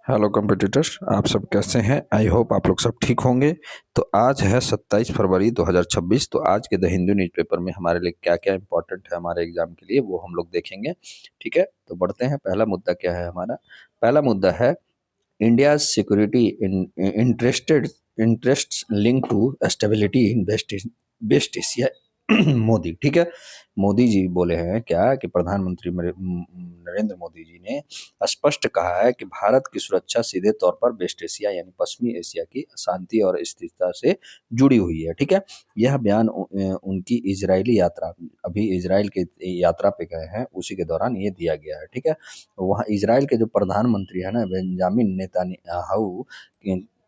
Hello competitors, आप सब कैसे हैं? आई होप आप लोग सब ठीक होंगे। तो आज है 27 फरवरी 2026। तो आज के द हिंदू न्यूज़पेपर में हमारे लिए क्या क्या इंपॉर्टेंट है हमारे एग्जाम के लिए, वो हम लोग देखेंगे। ठीक है, तो बढ़ते हैं। पहला मुद्दा क्या है हमारा? पहला मुद्दा है India security interested interest link to stability in West Asia. Modi, ठीक है। मोदी जी बोले हैं क्या कि प्रधानमंत्री नरेंद्र मोदी जी ने स्पष्ट कहा है कि भारत की सुरक्षा सीधे तौर पर वेस्ट एशिया यानी पश्चिमी एशिया की शांति और स्थिरता से जुड़ी हुई है। ठीक है, यह बयान उनकी इजरायली यात्रा, अभी इजराइल की यात्रा पे गए हैं उसी के दौरान ये दिया गया है। ठीक है, वहाँ इजराइल के जो प्रधानमंत्री है ना, बेंजामिन नेतन्याहू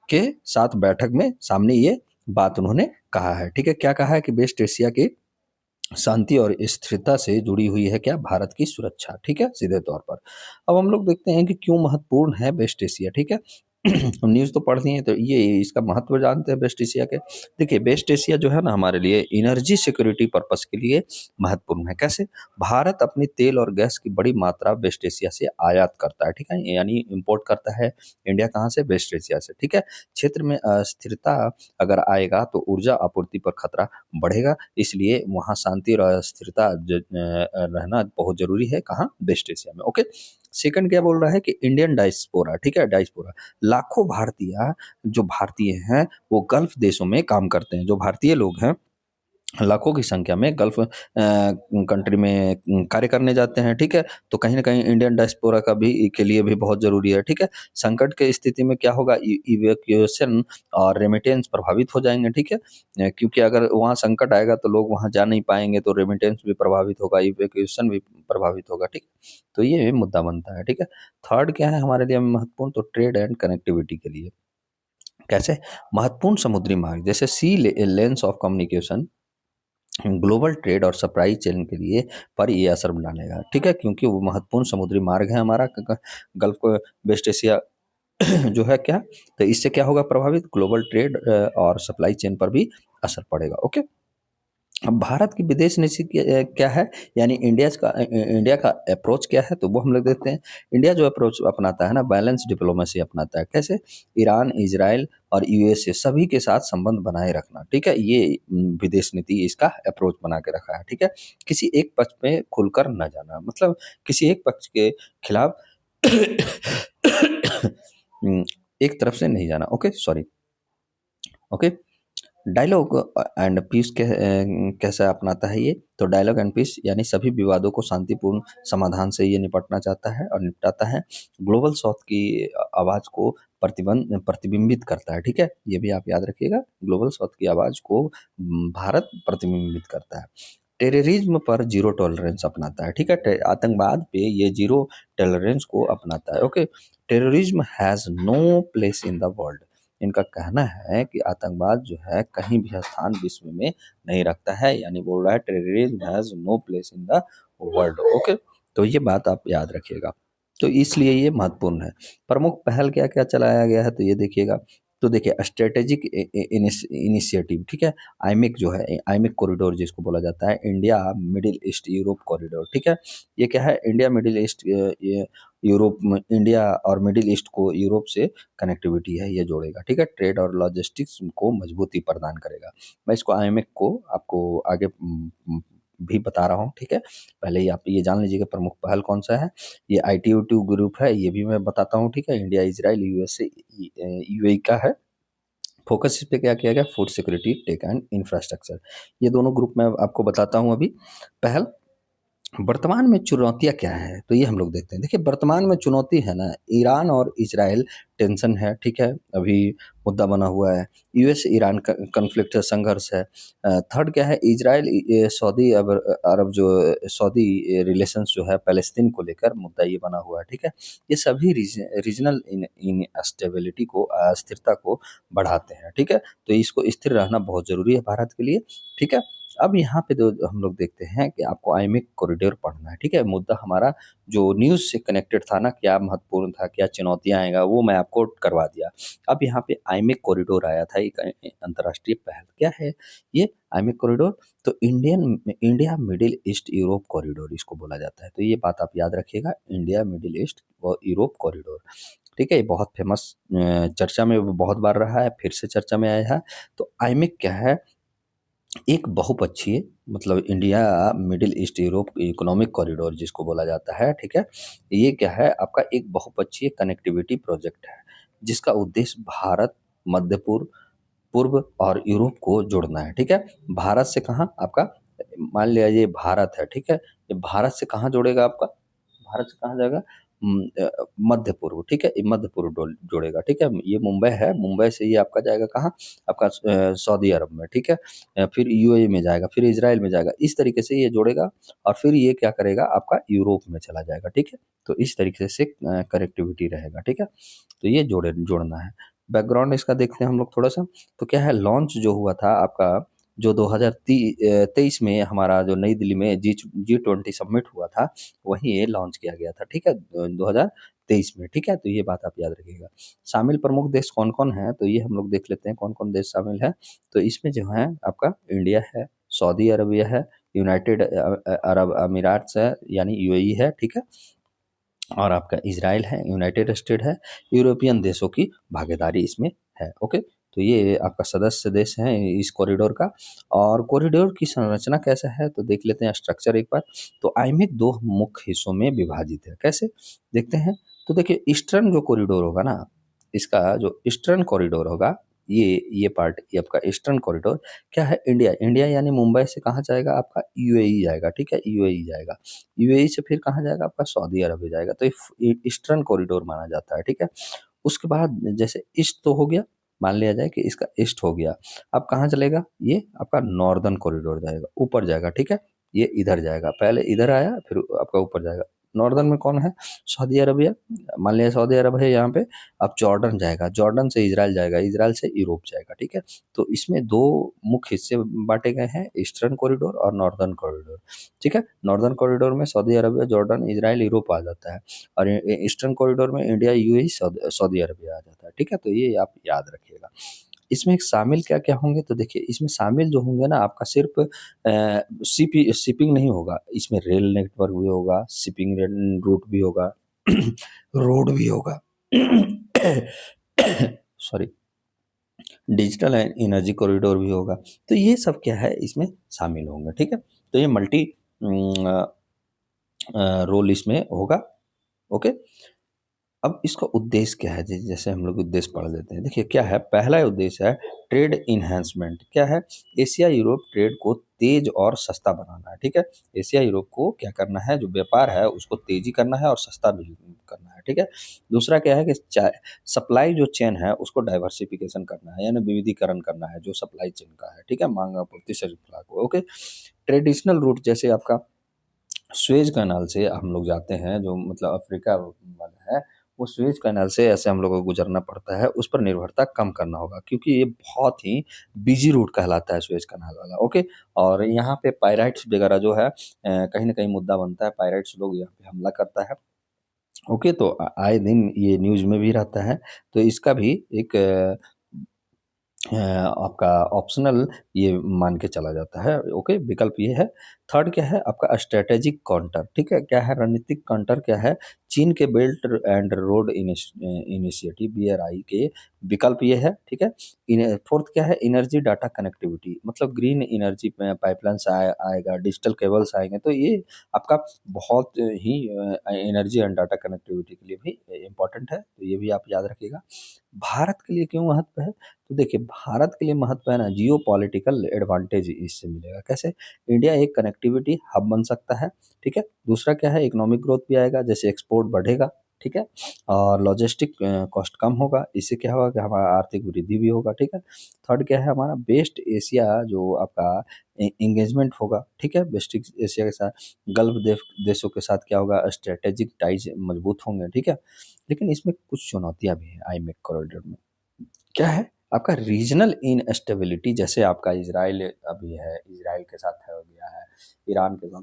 के साथ बैठक में सामने ये बात उन्होंने कहा है। ठीक है, क्या कहा है कि वेस्ट एशिया की शांति और स्थिरता से जुड़ी हुई है क्या? भारत की सुरक्षा। ठीक है, सीधे तौर पर। अब हम लोग देखते हैं कि क्यों महत्वपूर्ण है वेस्ट एशिया। ठीक है, हम न्यूज़ तो पढ़ लिए, तो ये इसका महत्व जानते हैं वेस्ट एशिया के। देखिए, वेस्ट एशिया जो है ना हमारे लिए एनर्जी सिक्योरिटी पर्पस के लिए महत्वपूर्ण है। कैसे? भारत अपनी तेल और गैस की बड़ी मात्रा वेस्ट एशिया से आयात करता है। ठीक है, यानी इंपोर्ट करता है इंडिया कहाँ से? वेस्ट एशिया से। ठीक है, क्षेत्र में अस्थिरता अगर आएगा तो ऊर्जा आपूर्ति पर खतरा बढ़ेगा, इसलिए वहाँ शांति और स्थिरता रहना बहुत जरूरी है। कहाँ? वेस्ट एशिया में। ओके, सेकंड क्या बोल रहा है कि इंडियन डायस्पोरा। ठीक है, डायस्पोरा लाखों भारतीय जो भारतीय हैं वो गल्फ देशों में काम करते हैं। जो भारतीय लोग हैं लाखों की संख्या में गल्फ कंट्री में कार्य करने जाते हैं। ठीक है, तो कहीं ना कहीं इंडियन डायस्पोरा का भी के लिए भी बहुत जरूरी है। ठीक है, संकट के स्थिति में क्या होगा? इवैक्यूएशन और रेमिटेंस प्रभावित हो जाएंगे। ठीक है, क्योंकि अगर वहाँ संकट आएगा तो लोग वहाँ जा नहीं पाएंगे, तो रेमिटेंस भी प्रभावित होगा, इवैक्यूएशन भी प्रभावित होगा। ठीक, तो ये मुद्दा बनता है। ठीक है, थर्ड क्या है हमारे लिए महत्वपूर्ण? तो ट्रेड एंड कनेक्टिविटी के लिए। कैसे? महत्वपूर्ण समुद्री मार्ग जैसे sea lanes of communication global trade और सप्लाई चेन के लिए पर ये असर डालेगा। ठीक है, क्योंकि वो महत्वपूर्ण समुद्री मार्ग है हमारा गल्फ को वेस्ट एशिया जो है क्या, तो इससे क्या होगा प्रभावित? ग्लोबल ट्रेड और सप्लाई चेन पर भी असर पड़ेगा। ओके, अब भारत की विदेश नीति क्या है, यानी इंडिया का अप्रोच क्या है, तो वो हम लोग देखते हैं। इंडिया जो अप्रोच अपनाता है ना, बैलेंस डिप्लोमेसी अपनाता है। कैसे? ईरान, इजराइल और यूएसए सभी के साथ संबंध बनाए रखना। ठीक है, ये विदेश नीति इसका अप्रोच बना के रखा है। ठीक है, किसी एक पक्ष पे खुलकर न जाना, मतलब किसी एक पक्ष के खिलाफ एक तरफ से नहीं जाना। Okay, sorry. Okay, dialogue and peace कैसा अपनाता है ये? तो डायलॉग एंड पीस यानी सभी विवादों को शांतिपूर्ण समाधान से ये निपटना चाहता है और निपटाता है। ग्लोबल साउथ की आवाज को प्रतिबिंबित करता है। ठीक है, ये भी आप याद रखिएगा, ग्लोबल साउथ की आवाज को भारत प्रतिबिंबित करता है। टेररिज्म पर जीरो टॉलरेंस अपनाता है। ठीक है, आतंकवाद पे ये जीरो टॉलरेंस को अपनाता है। Okay, terrorism has no place in the world. इनका कहना है कि आतंकवाद जो है कहीं भी स्थान विश्व में नहीं रखता है, यानी बोल रहा है terrorism has no place in the world. Okay, तो ये बात आप याद रखिएगा, तो इसलिए ये महत्वपूर्ण है। प्रमुख पहल क्या क्या चलाया गया है, तो ये देखिएगा। तो देखिए, स्ट्रेटेजिक इनिशिएटिव। ठीक है, आईमेक जो है, आईमेक कॉरिडोर जिसको बोला जाता है, India middle east Europe corridor. ठीक है, ये क्या है? इंडिया मिडिल ईस्ट, ये यूरोप में इंडिया और मिडिल ईस्ट को यूरोप से कनेक्टिविटी है, ये जोड़ेगा। ठीक है, ट्रेड और लॉजिस्टिक्स को मजबूती प्रदान करेगा। मैं इसको आईएमएफ को आपको आगे भी बता रहा हूँ। ठीक है, पहले ही आप ये जान लीजिए कि प्रमुख पहल कौन सा है। ये ITU ग्रुप है, ये भी मैं बताता हूँ। ठीक है, इंडिया, इजराइल, यूएसए, यूएई का है। फोकस इस पे क्या किया गया? Food security, tech and infrastructure. ये दोनों ग्रुप मैं आपको बताता हूँ अभी। पहल, वर्तमान में चुनौतियाँ क्या हैं? तो ये हम लोग देखते हैं। देखिए, वर्तमान में चुनौती है ना, ईरान और इज़राइल टेंशन है। ठीक है, अभी मुद्दा बना हुआ है। यूएस ईरान का कॉन्फ्लिक्ट है, संघर्ष है। थर्ड क्या है? इज़राइल सऊदी अरब जो सऊदी रिलेशंस जो है पैलेस्तीन को लेकर मुद्दा ये बना हुआ है। ठीक है, ये सभी रीजनल इनस्टेबिलिटी को, अस्थिरता को बढ़ाते हैं। ठीक है, तो इसको स्थिर रहना बहुत ज़रूरी है भारत के लिए। ठीक है, अब यहाँ पे जो हम लोग देखते हैं कि आपको आईएमएफ कॉरिडोर पढ़ना है। ठीक है, मुद्दा हमारा जो न्यूज़ से कनेक्टेड था ना, क्या महत्वपूर्ण था, क्या चुनौतियाँ आएगा, वो मैं आपको करवा दिया। अब यहाँ पे आईएमएफ कॉरिडोर आया था, एक अंतर्राष्ट्रीय पहल। क्या है ये आईएमएफ कॉरिडोर? तो India middle east Europe corridor इसको बोला जाता है। तो ये बात आप याद रखिएगा, इंडिया मिडिल ईस्ट और यूरोप कॉरिडोर। ठीक है, ये बहुत फेमस चर्चा में बहुत बार रहा है, फिर से चर्चा में आया है। तो आईमेक क्या है? एक बहुपक्षीय मतलब India middle east Europe economic corridor जिसको बोला जाता है, ठीक है? ये क्या है? आपका एक बहुपक्षीय कनेक्टिविटी प्रोजेक्ट है, जिसका उद्देश्य भारत, मध्य पूर्व पूर्व और यूरोप को जोड़ना है, ठीक है? भारत से कहाँ? आपका मान लिया ये भारत है, ठीक है? ये भारत से कहाँ जोड़ेगा आपका? भारत से कहाँ जाएगा? मध्य पूर्व, ठीक है? ये मध्य पूर्व जोड़ेगा, ठीक है? ये मुंबई है, मुंबई से ये आपका जाएगा कहाँ? आपका सऊदी अरब में, ठीक है? फिर यूएई में जाएगा, फिर इज़राइल में जाएगा, इस तरीके से ये जोड़ेगा और फिर ये क्या करेगा? आपका यूरोप में चला जाएगा, ठीक है? तो इस तरीके से कनेक्टिविटी रहेगा, ठीक है? तो ये जोड़ना है। बैकग्राउंड इसका देखते हैं हम लोग थोड़ा-सा, तो क्या है लॉन्च जो हुआ था आपका जो 23 में हमारा जो नई दिल्ली में G20 समिट हुआ था, वहीं ये लॉन्च किया गया था, ठीक है? 2023 में, ठीक है? तो ये बात आप याद रखिएगा। शामिल प्रमुख देश कौन-कौन हैं? तो ये हम लोग देख लेते हैं कौन-कौन देश शामिल है। तो इसमें जो है आपका इंडिया है, सऊदी अरबिया है, यूनाइटेड अरब अमीरात्स है यानी यूएई है, ठीक है? और आपका इज़राइल है, यूनाइटेड स्टेट है, यूरोपियन देशों की भागीदारी इसमें है, ओके? तो ये आपका सदस्य देश हैं इस कॉरिडोर का और कॉरिडोर की संरचना कैसा है तो देख लेते हैं स्ट्रक्चर एक बार। तो आईमेक 2 मुख्य हिस्सों में विभाजित है, कैसे? देखते हैं। तो देखिए ईस्टर्न जो कॉरिडोर होगा ना, इसका जो ईस्टर्न कॉरिडोर होगा, ये पार्ट ये आपका ईस्टर्न कॉरिडोर क्या है इंडिया इंडिया यानी मुंबई से कहाँ जाएगा आपका यूएई जाएगा, ठीक है? यूएई जाएगा। यूएई से फिर कहाँ जाएगा आपका सऊदी अरब जाएगा तो ये ईस्टर्न कॉरिडोर माना जाता है, ठीक है? उसके बाद जैसे ईस्ट तो हो गया, मान लिया जाए कि इसका ईस्ट हो गया। अब कहाँ चलेगा? ये आपका नॉर्दर्न कॉरिडोर जाएगा, ऊपर जाएगा, ठीक है? ये इधर जाएगा, पहले इधर आया फिर आपका ऊपर जाएगा। नॉर्दर्न में कौन है? सऊदी अरबिया, मान लिया सऊदी अरब है यहाँ पे। अब जॉर्डन जाएगा, जॉर्डन से इज़राइल जाएगा, इज़राइल से यूरोप जाएगा, ठीक है? तो इसमें 2 मुख्य हिस्से बाँटे गए हैं, ईस्टर्न कॉरिडोर और नॉर्दर्न कॉरिडोर, ठीक है? नॉर्दर्न कॉरिडोर में Saudi Arabia, Jordan, Israel, Europe आ जाता है और ईस्टर्न कॉरिडोर में इंडिया, यूएई, सऊदी अरबिया आ जाता है, ठीक है? तो ये आप याद रखिएगा। इसमें शामिल क्या-क्या होंगे तो देखिए इसमें शामिल जो होंगे ना आपका सिर्फ़ शिपिंग नहीं होगा, इसमें रेल नेटवर्क भी होगा, शिपिंग रेल रूट भी होगा, रोड भी होगा। Sorry, digital and energy corridor भी होगा। तो ये सब क्या है इसमें शामिल होंगे, ठीक है? तो ये मल्टी रोल इसमें होगा, ओके? अब इसका उद्देश्य क्या है? जैसे हम लोग उद्देश्य पढ़ लेते हैं। देखिए क्या है, पहला उद्देश्य है ट्रेड एनहांसमेंट। क्या है? एशिया यूरोप ट्रेड को तेज और सस्ता बनाना है, ठीक है? एशिया यूरोप को क्या करना है, जो व्यापार है उसको तेजी करना है और सस्ता भी करना है, ठीक है? दूसरा क्या है कि सप्लाई जो चेन है उसको डाइवर्सिफिकेशन करना है, यानी विविधीकरण करना है जो सप्लाई चेन का है, ठीक है? मांग आपूर्ति श्रृंखला को, ओके? ट्रेडिशनल रूट जैसे आपका सुएज कैनाल से हम लोग जाते हैं, जो मतलब अफ्रीका वाला है, वो सुएज कैनाल से ऐसे हम लोगों को गुजरना पड़ता है, उस पर निर्भरता कम करना होगा क्योंकि ये बहुत ही बिज़ी रूट कहलाता है सुएज कैनाल वाला, ओके? और यहाँ पे पायराइट्स वगैरह जो है कहीं न कहीं मुद्दा बनता है, पायराइट्स लोग यहाँ पे हमला करता है, ओके? तो आए दिन ये न्यूज़ में भी रहता है, तो इसका भी एक आपका ऑप्शनल ये मान के चला जाता है, ओके? विकल्प ये है। थर्ड क्या है आपका स्ट्रैटेजिक काउंटर, ठीक है? क्या है रणनीतिक काउंटर क्या है? चीन के belt and road initiative BRI के विकल्प ये है, ठीक है? फोर्थ क्या है? एनर्जी डाटा कनेक्टिविटी मतलब ग्रीन एनर्जी पाइपलाइन्स आएगा, डिजिटल केबल्स आएँगे, तो ये आपका बहुत ही एनर्जी एंड डाटा कनेक्टिविटी के लिए भी इम्पोर्टेंट है, तो ये भी आप याद रखिएगा। भारत के लिए क्यों महत्व है? तो देखिए भारत के लिए महत्व है ना जियोपॉलिटिकल एडवांटेज इससे मिलेगा। कैसे? इंडिया एक कनेक्टिविटी हब बन सकता है, ठीक है? दूसरा क्या है इकोनॉमिक ग्रोथ भी आएगा, जैसे एक्सपोर्ट बढ़ेगा, ठीक है? और लॉजिस्टिक कॉस्ट कम होगा, इससे क्या होगा कि हमारा आर्थिक वृद्धि भी होगा, ठीक है? थर्ड क्या है हमारा वेस्ट एशिया जो आपका एंगेजमेंट होगा, ठीक है? वेस्ट एशिया के साथ गल्फ देशों के साथ क्या होगा स्ट्रेटेजिक टाइज मजबूत होंगे, ठीक है? लेकिन इसमें कुछ चुनौतियाँ भी हैं आईमेक कॉरिडोर में। क्या है? आपका रीजनल इनस्टेबिलिटी जैसे आपका इज़राइल अभी है, इज़राइल के साथ है हो गया है, ईरान के साथ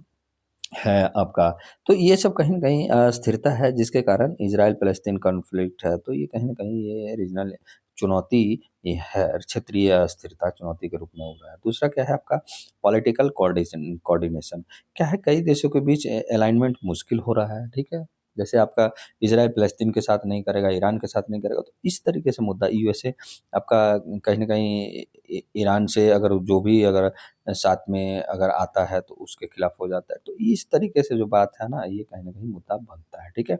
है आपका। तो ये सब कहीं न कहीं अस्थिरता है जिसके कारण इज़राइल-फ़लस्तीन कॉन्फ्लिक्ट है, तो ये कहीं न कहीं ये रीजनल चुनौती ये है, क्षेत्रीय अस्थिरता चुनौती के रूप में उभरा है। दूसरा क्या है आपका पॉलिटिकल कोऑर्डिनेशन कोऑर्डिनेशन क्या है कई देशों के बीच अलाइनमेंट मुश्किल हो रहा है, ठीक है? जैसे आपका इजराइल फ़लस्तीन के साथ नहीं करेगा, ईरान के साथ नहीं करेगा, तो इस तरीके से मुद्दा यूएसए आपका कहीं न कहीं ईरान से अगर जो भी अगर साथ में अगर आता है तो उसके खिलाफ हो जाता है। तो इस तरीके से जो बात है ना, ये कहीं न कहीं मुद्दा बनता है, ठीक है?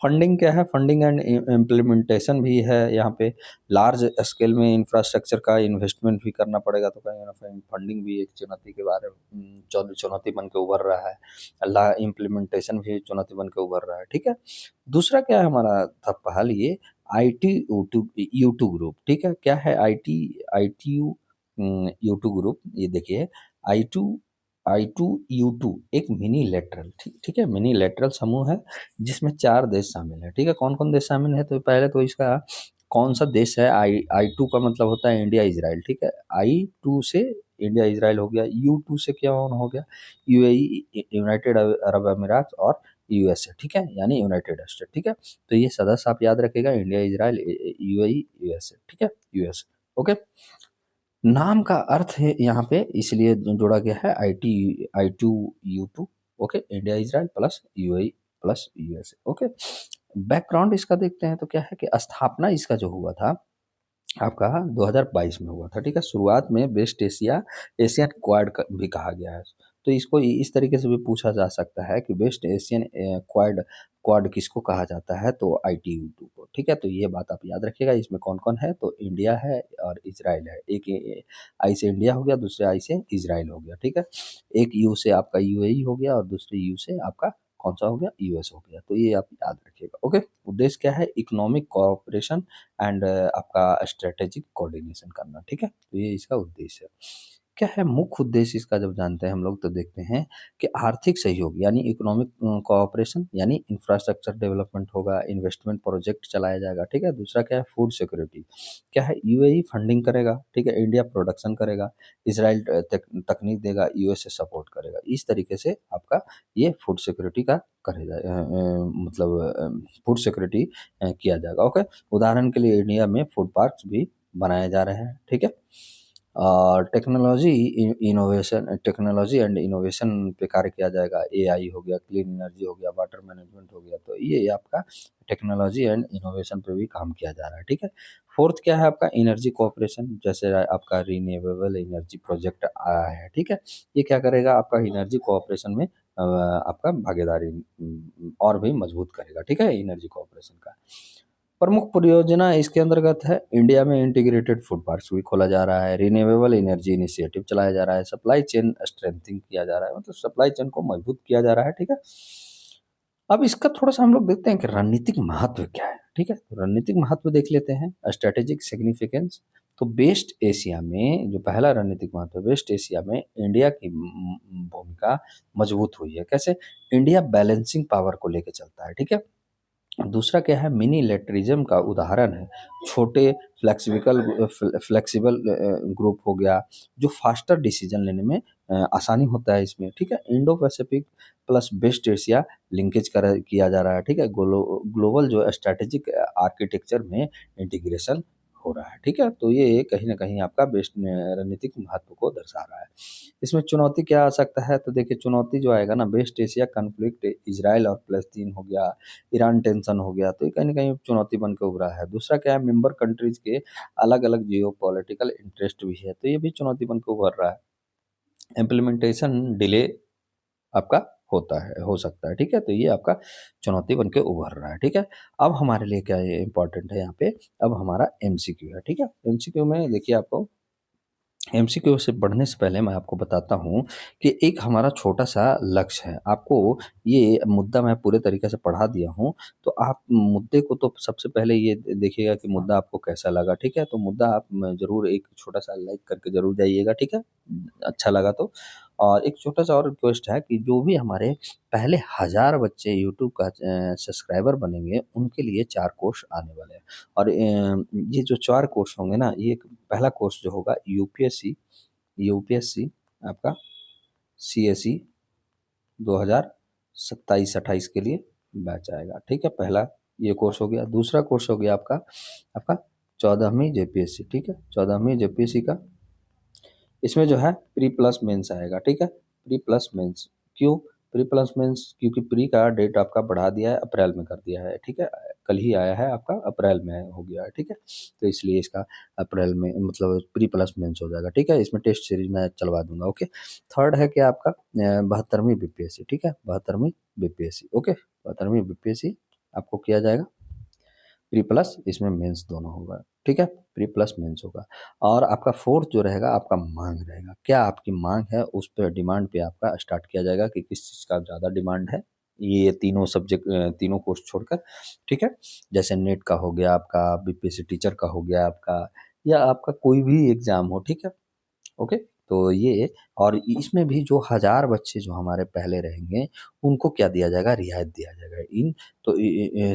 फंडिंग क्या है? फंडिंग एंड इम्प्लीमेंटेशन भी है यहाँ पे। लार्ज स्केल में इंफ्रास्ट्रक्चर का इन्वेस्टमेंट भी करना पड़ेगा, तो कहीं न कहीं फंडिंग भी एक चुनौती के बारे में चुनौती बन के उभर रहा है। ला इम्प्लीमेंटेशन भी चुनौती बन के उभर रहा है, ठीक है? दूसरा क्या है हमारा था पहल ये आईटी यू टू ग्रुप, ठीक है? क्या है आईटीयू यू टू ग्रुप? ये देखिए I two I two U two एक मिनी लेटरल, ठीक है, मिनी लेटरल समूह है जिसमें 4 देश शामिल हैं, ठीक है? कौन-कौन देश शामिल हैं? तो पहले तो इसका कौन सा देश है, आई टू का मतलब होता है इंडिया इजराइल, ठीक है? आई टू से इंडिया इजराइल हो गया, यू टू से क्या ऑन हो गया, यूएई यूनाइटेड अरब अमीरात और यूएसए, ठीक है? यानी यूनाइटेड स्टेट, ठीक है? तो ये सदस्य आप याद रखिएगा, इंडिया इजराइल यूएई यूएसए, ठीक है? US, okay? नाम का अर्थ है यहाँ पे इसलिए जोड़ा गया है I two U two, okay? India Israel plus UAE plus USA, okay? Background इसका देखते हैं तो क्या है कि स्थापना इसका जो हुआ था आपका 2022 में हुआ था, ठीक है? शुरुआत में वेस्ट एशिया एशियन क्वाड भी कहा गया है। तो इसको इस तरीके से भी पूछा जा सकता है कि वेस्ट एशियन क्वाड क्वाड किसको कहा जाता है, तो आईटीयू2 को, ठीक है? तो ये बात आप याद रखिएगा। इसमें कौन कौन है, तो इंडिया है और इजराइल है। एक आई से इंडिया हो गया, दूसरे आई से इजराइल हो गया, ठीक है? एक यू से आपका यूएई हो गया और दूसरे यू से आपका कौन सा हो गया, यूएस हो गया। तो ये आप याद रखिएगा, ओके? उद्देश्य क्या है, इकोनॉमिक कोऑपरेशन एंड आपका स्ट्रेटेजिक कोऑर्डिनेशन करना, ठीक है? तो ये इसका उद्देश्य है। क्या है मुख्य उद्देश्य इसका, जब जानते हैं हम लोग तो देखते हैं कि आर्थिक सहयोग यानी इकोनॉमिक कोऑपरेशन यानी इंफ्रास्ट्रक्चर डेवलपमेंट होगा, इन्वेस्टमेंट प्रोजेक्ट चलाया जाएगा, ठीक है? दूसरा क्या है, फूड सिक्योरिटी। क्या है, यूएई फंडिंग करेगा, ठीक है? इंडिया प्रोडक्शन करेगा, इजराइल तकनीक देगा, यूएसए सपोर्ट करेगा। इस तरीके से आपका ये फूड सिक्योरिटी का करेगा, मतलब फूड सिक्योरिटी किया जाएगा, ओके? उदाहरण के लिए इंडिया में फूड पार्क्स भी बनाए जा रहे हैं, ठीक है? और टेक्नोलॉजी एंड इनोवेशन पे कार्य किया जाएगा। एआई हो गया, क्लीन एनर्जी हो गया, वाटर मैनेजमेंट हो गया, तो ये आपका टेक्नोलॉजी एंड इनोवेशन पे भी काम किया जा रहा है, ठीक है? फोर्थ क्या है आपका, एनर्जी कोऑपरेशन, जैसे आपका रिन्यूएबल एनर्जी प्रोजेक्ट आया है, ठीक है? ये क्या करेगा, आपका एनर्जी कोऑपरेशन में आपका भागीदारी और भी मजबूत करेगा, ठीक है? एनर्जी कोऑपरेशन का प्रमुख परियोजना इसके अंतर्गत है, इंडिया में इंटीग्रेटेड फूड पार्क्स भी खोला जा रहा है, रिन्यूएबल एनर्जी इनिशिएटिव चलाया जा रहा है, सप्लाई चेन स्ट्रेंथिंग किया जा रहा है, मतलब सप्लाई चेन को मजबूत किया जा रहा है, ठीक है? अब इसका थोड़ा-सा हम लोग देखते हैं कि रणनीतिक महत्व क्या है, ठीक है? तो रणनीतिक महत्व देख लेते हैं, स्ट्रैटेजिक सिग्निफिकेंस। तो वेस्ट एशिया में जो पहला रणनीतिक महत्व है, वेस्ट एशिया में इंडिया की भूमिका मजबूत हुई है। कैसे? इंडिया बैलेंसिंग पावर को लेके चलता है, ठीक है? दूसरा क्या है, मिनीलेटरिज्म का उदाहरण है, छोटे फ्लेक्सिबल ग्रुप हो गया, जो फास्टर डिसीजन लेने में आसानी होता है इसमें, ठीक है? Indo Pacific plus West Asia linkage किया जा रहा है, ठीक है? ग्लोबल जो स्ट्रैटेजिक आर्किटेक्चर में इंटीग्रेशन हो रहा है, ठीक है? तो ये कहीं न कहीं आपका बेस्ट रणनीतिक महत्व को दर्शा रहा है। इसमें चुनौती क्या आ सकता है, तो देखिए चुनौती जो आएगा ना, वेस्ट एशिया कॉन्फ्लिक्ट, इजराइल और फ़लस्तीन हो गया, ईरान टेंशन हो गया, तो ये कहीं न कहीं चुनौती बन के उभरा है। दूसरा क्या है, मेंबर कंट्रीज़ के अलग-अलग जियोपॉलिटिकल इंटरेस्ट भी है, तो ये भी चुनौती बन के उभर रहा है। इम्प्लीमेंटेशन डिले आपका होता है, हो सकता है, ठीक है? तो ये आपका चुनौती बन के उभर रहा है, ठीक है? अब हमारे लिए क्या ये इम्पोर्टेंट है यहाँ पे, अब हमारा एमसीक्यू है, ठीक है? एमसीक्यू में देखिए आपको एमसीक्यू से बढ़ने से पहले मैं आपको बताता हूँ कि एक हमारा छोटा-सा लक्ष्य है। आपको ये मुद्दा मैं पूरे तरीके से पढ़ा दिया हूँ, तो आप मुद्दे को तो सबसे पहले ये देखिएगा कि मुद्दा आपको कैसा लगा, ठीक है? तो मुद्दा आप ज़रूर एक छोटा-सा लाइक करके ज़रूर जाइएगा, ठीक है? अच्छा लगा तो। और एक छोटा-सा और रिक्वेस्ट है कि जो भी हमारे पहले 1000 बच्चे यूट्यूब का सब्सक्राइबर बनेंगे, उनके लिए 4 कोर्स आने वाले हैं। और ये जो 4 कोर्स होंगे ना, ये एक पहला कोर्स जो होगा यूपीएससी यूपीएससी आपका सीएसई 2027-28 के लिए बैच आएगा, ठीक है? पहला ये कोर्स हो गया। दूसरा कोर्स हो गया आपका आपका 14वीं जेपीएससी, ठीक है? 14वीं जेपीएससी का इसमें जो है प्री प्लस मेंस आएगा, ठीक है? प्री प्लस मेंस क्यों? प्री प्लस मीन्स क्योंकि प्री का डेट आपका बढ़ा दिया है, अप्रैल में कर दिया है, ठीक है। कल ही आया है आपका, अप्रैल में हो गया है, ठीक है। तो इसलिए इसका अप्रैल में मतलब प्री प्लस मेंस हो जाएगा, ठीक है। इसमें टेस्ट सीरीज मैं चलवा दूंगा, ओके। थर्ड है क्या आपका 72वीं बीपीएससी, ठीक है, 72वीं बीपीएससी, ओके। 72वीं बीपीएससी आपको किया जाएगा प्री प्लस, इसमें मेंस दोनों होगा, ठीक है। प्री प्लस मेंस होगा। और आपका फोर्थ जो रहेगा आपका मांग रहेगा, क्या आपकी मांग है उस पर डिमांड पे आपका स्टार्ट किया जाएगा कि किस चीज़ का ज़्यादा डिमांड है, ये तीनों सब्जेक्ट तीनों कोर्स छोड़कर, ठीक है। जैसे नेट का हो गया आपका, बीपीएससी टीचर का हो गया आपका, या आपका कोई भी एग्जाम हो, ठीक है, ओके। तो ये, और इसमें भी जो 1000 बच्चे जो हमारे पहले रहेंगे, उनको क्या दिया जाएगा, रियायत दिया जाएगा इन तो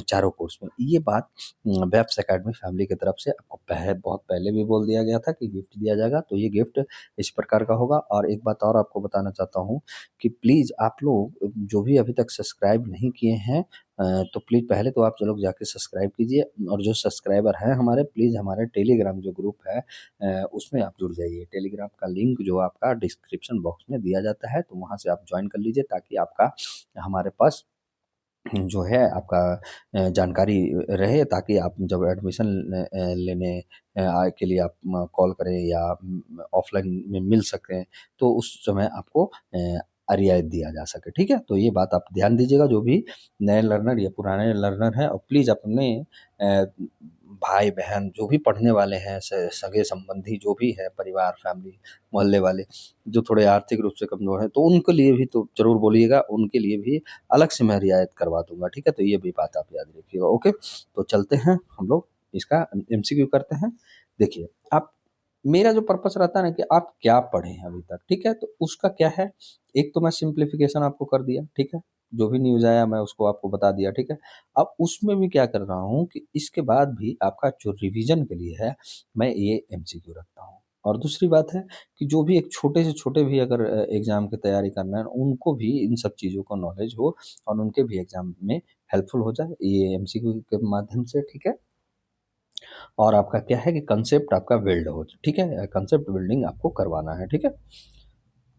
चारों कोर्स में। ये बात वेब्स एकेडमी फैमिली की तरफ से आपको बहुत पहले भी बोल दिया गया था कि गिफ्ट दिया जाएगा। तो ये गिफ्ट इस प्रकार का होगा। और एक बात और आपको बताना चाहता हूँ कि प्लीज़ आप लोग जो भी अभी तक सब्सक्राइब नहीं किए हैं, तो प्लीज़ पहले तो आप लोग जाके सब्सक्राइब कीजिए, और जो सब्सक्राइबर हैं हमारे, प्लीज़ हमारे टेलीग्राम जो ग्रुप है उसमें आप जुड़ जाइए। टेलीग्राम का लिंक जो आपका डिस्क्रिप्शन बॉक्स में दिया जाता है, तो वहाँ से आप ज्वाइन कर लीजिए, ताकि आपका हमारे पास जो है आपका जानकारी रहे, ताकि आप जब एडमिशन लेने के लिए आप कॉल करें या ऑफलाइन में मिल सकें, तो उस समय आपको रियायत दिया जा सके, ठीक है। तो ये बात आप ध्यान दीजिएगा, जो भी नए लर्नर या पुराने लर्नर हैं, और प्लीज़ अपने भाई बहन जो भी पढ़ने वाले हैं, सगे संबंधी जो भी है, परिवार फैमिली मोहल्ले वाले जो थोड़े आर्थिक रूप से कमज़ोर हैं, तो उनके लिए भी तो ज़रूर बोलिएगा, उनके लिए भी अलग से मैं रियायत करवा दूँगा, ठीक है। तो ये भी बात आप याद रखिएगा, ओके। तो चलते हैं हम लोग इसका एमसीक्यू करते हैं। देखिए, आप, मेरा जो पर्पस रहता है ना कि आप क्या पढ़े हैं अभी तक, ठीक है, तो उसका क्या है, एक तो मैं सिंप्लीफिकेशन आपको कर दिया, ठीक है, जो भी न्यूज़ आया मैं उसको आपको बता दिया, ठीक है। अब उसमें भी क्या कर रहा हूँ कि इसके बाद भी आपका जो रिवीजन के लिए है, मैं ये एमसीक्यू रखता हूँ। और दूसरी बात है कि जो भी एक छोटे से छोटे भी अगर एग्ज़ाम की तैयारी करना है, उनको भी इन सब चीज़ों का नॉलेज हो, और उनके भी एग्ज़ाम में हेल्पफुल हो जाए ये एमसीक्यू के माध्यम से, ठीक है। और आपका क्या है कि कंसेप्ट आपका बिल्ड हो, ठीक है, कंसेप्ट बिल्डिंग आपको करवाना है, ठीक है।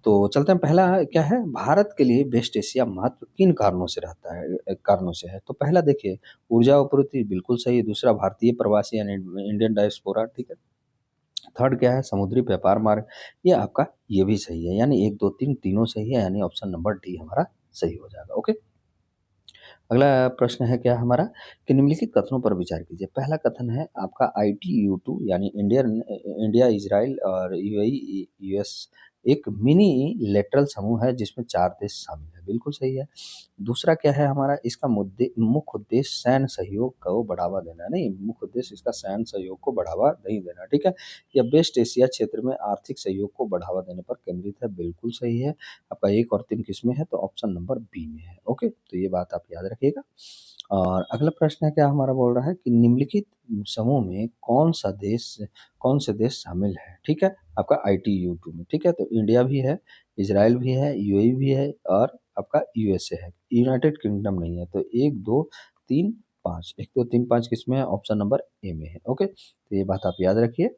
तो चलते हैं, पहला क्या है, भारत के लिए वेस्ट एशिया महत्व किन कारणों से रहता है, कारणों से है। तो पहला देखिए, ऊर्जा आपूर्ति, बिल्कुल सही। दूसरा, भारतीय प्रवासी यानी इंडियन डायस्पोरा, ठीक है। थर्ड क्या है, समुद्री व्यापार मार्ग, ये आपका ये भी सही है, यानी 1 2 3 तीनों सही है, यानी ऑप्शन नंबर डी हमारा सही हो जाएगा, ओके। अगला प्रश्न है क्या हमारा कि निम्नलिखित कथनों पर विचार कीजिए। पहला कथन है आपका ITU2 यानी इंडिया, इजराइल और यूएई यूएस एक मिनी लेटरल समूह है जिसमें 4 देश शामिल है, बिल्कुल सही है। दूसरा क्या है हमारा, इसका मुख्य उद्देश्य सैन्य सहयोग को बढ़ावा देना, नहीं, मुख्य उद्देश्य इसका सैन्य सहयोग को बढ़ावा नहीं देना, ठीक है। यह वेस्ट एशिया क्षेत्र में आर्थिक सहयोग को बढ़ावा देने पर केंद्रित है, बिल्कुल सही है। आपका 1 और 3 किसमें है, तो ऑप्शन नंबर बी में है, ओके। तो ये बात आप याद रखिएगा। और अगला प्रश्न है क्या हमारा, बोल रहा है कि निम्नलिखित समूह में कौन से देश शामिल है, ठीक है, आपका ITU2 में, ठीक है। तो इंडिया भी है, इजराइल भी है, यूएई भी है, और आपका यूएसए है, यूनाइटेड किंगडम नहीं है। तो 1 2 3 5, 1 2 3 5 किसमें है, ऑप्शन नंबर ए में है, ओके। तो ये बात आप याद रखिए।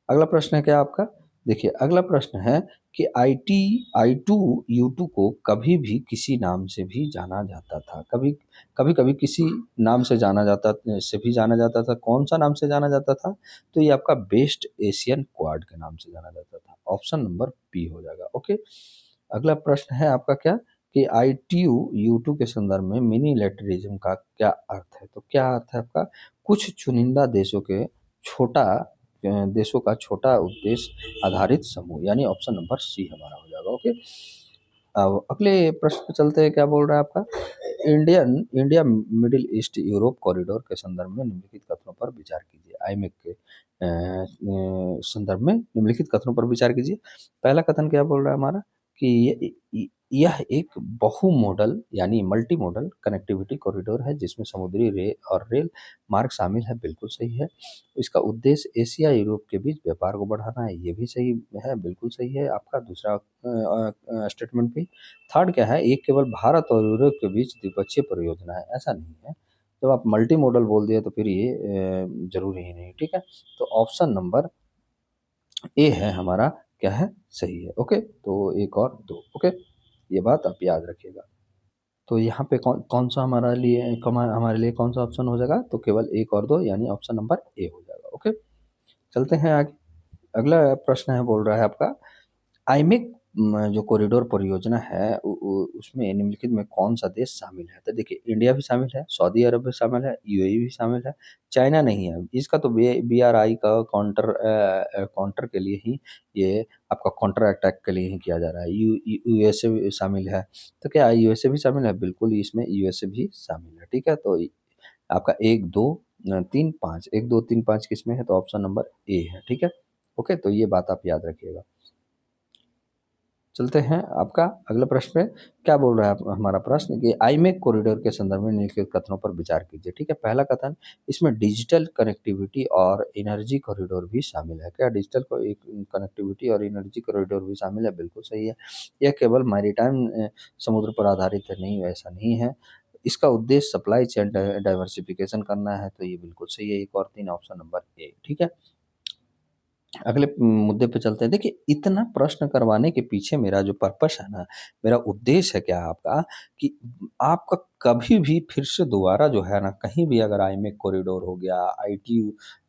अगला प्रश्न है क्या आपका, देखिए अगला प्रश्न है कि I2 U2 को कभी भी किसी नाम से भी जाना जाता था, कभी कभी कभी किसी नाम से जाना जाता था, कौन सा नाम से जाना जाता था, तो ये आपका बेस्ट एशियन क्वाड के नाम से जाना जाता था, ऑप्शन नंबर बी हो जाएगा, ओके। अगला प्रश्न है आपका क्या कि ITU U2 के संदर्भ में मिनीलेटरिज्म का क्या अर्थ है, तो क्या अर्थ है आपका, कुछ चुनिंदा देशों का छोटा उद्देश्य आधारित समूह, यानी ऑप्शन नंबर सी हमारा हो जाएगा, ओके। अब अगले प्रश्न पे चलते हैं, क्या बोल रहा है आपका, India middle east Europe corridor के संदर्भ में निम्नलिखित कथनों पर विचार कीजिए। आईमेक के संदर्भ में निम्नलिखित कथनों पर विचार कीजिए। पहला कथन क्या बोल रहा है हमारा कि यह एक बहु मॉडल यानी मल्टी मॉडल कनेक्टिविटी कॉरिडोर है जिसमें समुद्री और रेल मार्ग शामिल है, बिल्कुल सही है। इसका उद्देश्य एशिया यूरोप के बीच व्यापार को बढ़ाना है, ये भी सही है, बिल्कुल सही है आपका दूसरा स्टेटमेंट भी। थर्ड क्या है, ये केवल भारत और यूरोप के बीच द्विपक्षीय परियोजना है, ऐसा नहीं है। जब आप मल्टी मॉडल बोल दिए तो फिर ये जरूरी ही नहीं, ठीक है। तो ऑप्शन नंबर ए है हमारा क्या है, सही है, ओके। तो 1 और 2, ओके। ये बात आप याद रखिएगा। तो यहाँ पे कौन कौन सा हमारे लिए कौन सा ऑप्शन हो जाएगा, तो केवल एक और दो, यानी ऑप्शन नंबर ए हो जाएगा। ओके, चलते हैं आगे। अगला प्रश्न है, बोल रहा है आपका, आईमेक जो कॉरिडोर परियोजना है उसमें निम्नलिखित में कौन सा देश शामिल है? तो देखिए, इंडिया भी शामिल है, सऊदी अरब भी शामिल है, यूएई भी शामिल है, चाइना नहीं है। इसका तो बीआरआई का काउंटर के लिए ही, ये आपका काउंटर अटैक के लिए ही किया जा रहा है। यूएसए भी शामिल है। तो क्या यूएसए भी शामिल है? बिल्कुल, इसमें यूएसए भी शामिल है। ठीक है, तो आपका एक दो तीन पाँच, एक दो तीन पाँच किसमें है? तो ऑप्शन नंबर ए है। ठीक है, ओके, तो ये बात आप याद रखिएगा। चलते हैं आपका अगला प्रश्न पे। क्या बोल रहा है हमारा प्रश्न कि आईमेक कॉरिडोर के संदर्भ में निम्नलिखित कथनों पर विचार कीजिए। ठीक है, पहला कथन, इसमें डिजिटल कनेक्टिविटी और एनर्जी कॉरिडोर भी शामिल है। क्या डिजिटल कनेक्टिविटी और एनर्जी कॉरिडोर भी शामिल है? बिल्कुल सही है। यह केवल मैरीटाइम समुद्र पर आधारित है? नहीं, ऐसा नहीं है। इसका उद्देश्य सप्लाई चेन डाइवर्सिफिकेशन करना है, तो ये बिल्कुल सही है। एक और तीन, ऑप्शन नंबर ए। ठीक है, अगले मुद्दे पे चलते हैं। देखिए, इतना प्रश्न करवाने के पीछे मेरा जो पर्पस है ना, मेरा उद्देश्य है क्या आपका, कि आपका कभी भी फिर से दोबारा जो है ना, कहीं भी अगर आईमेक कॉरिडोर हो गया, आईटी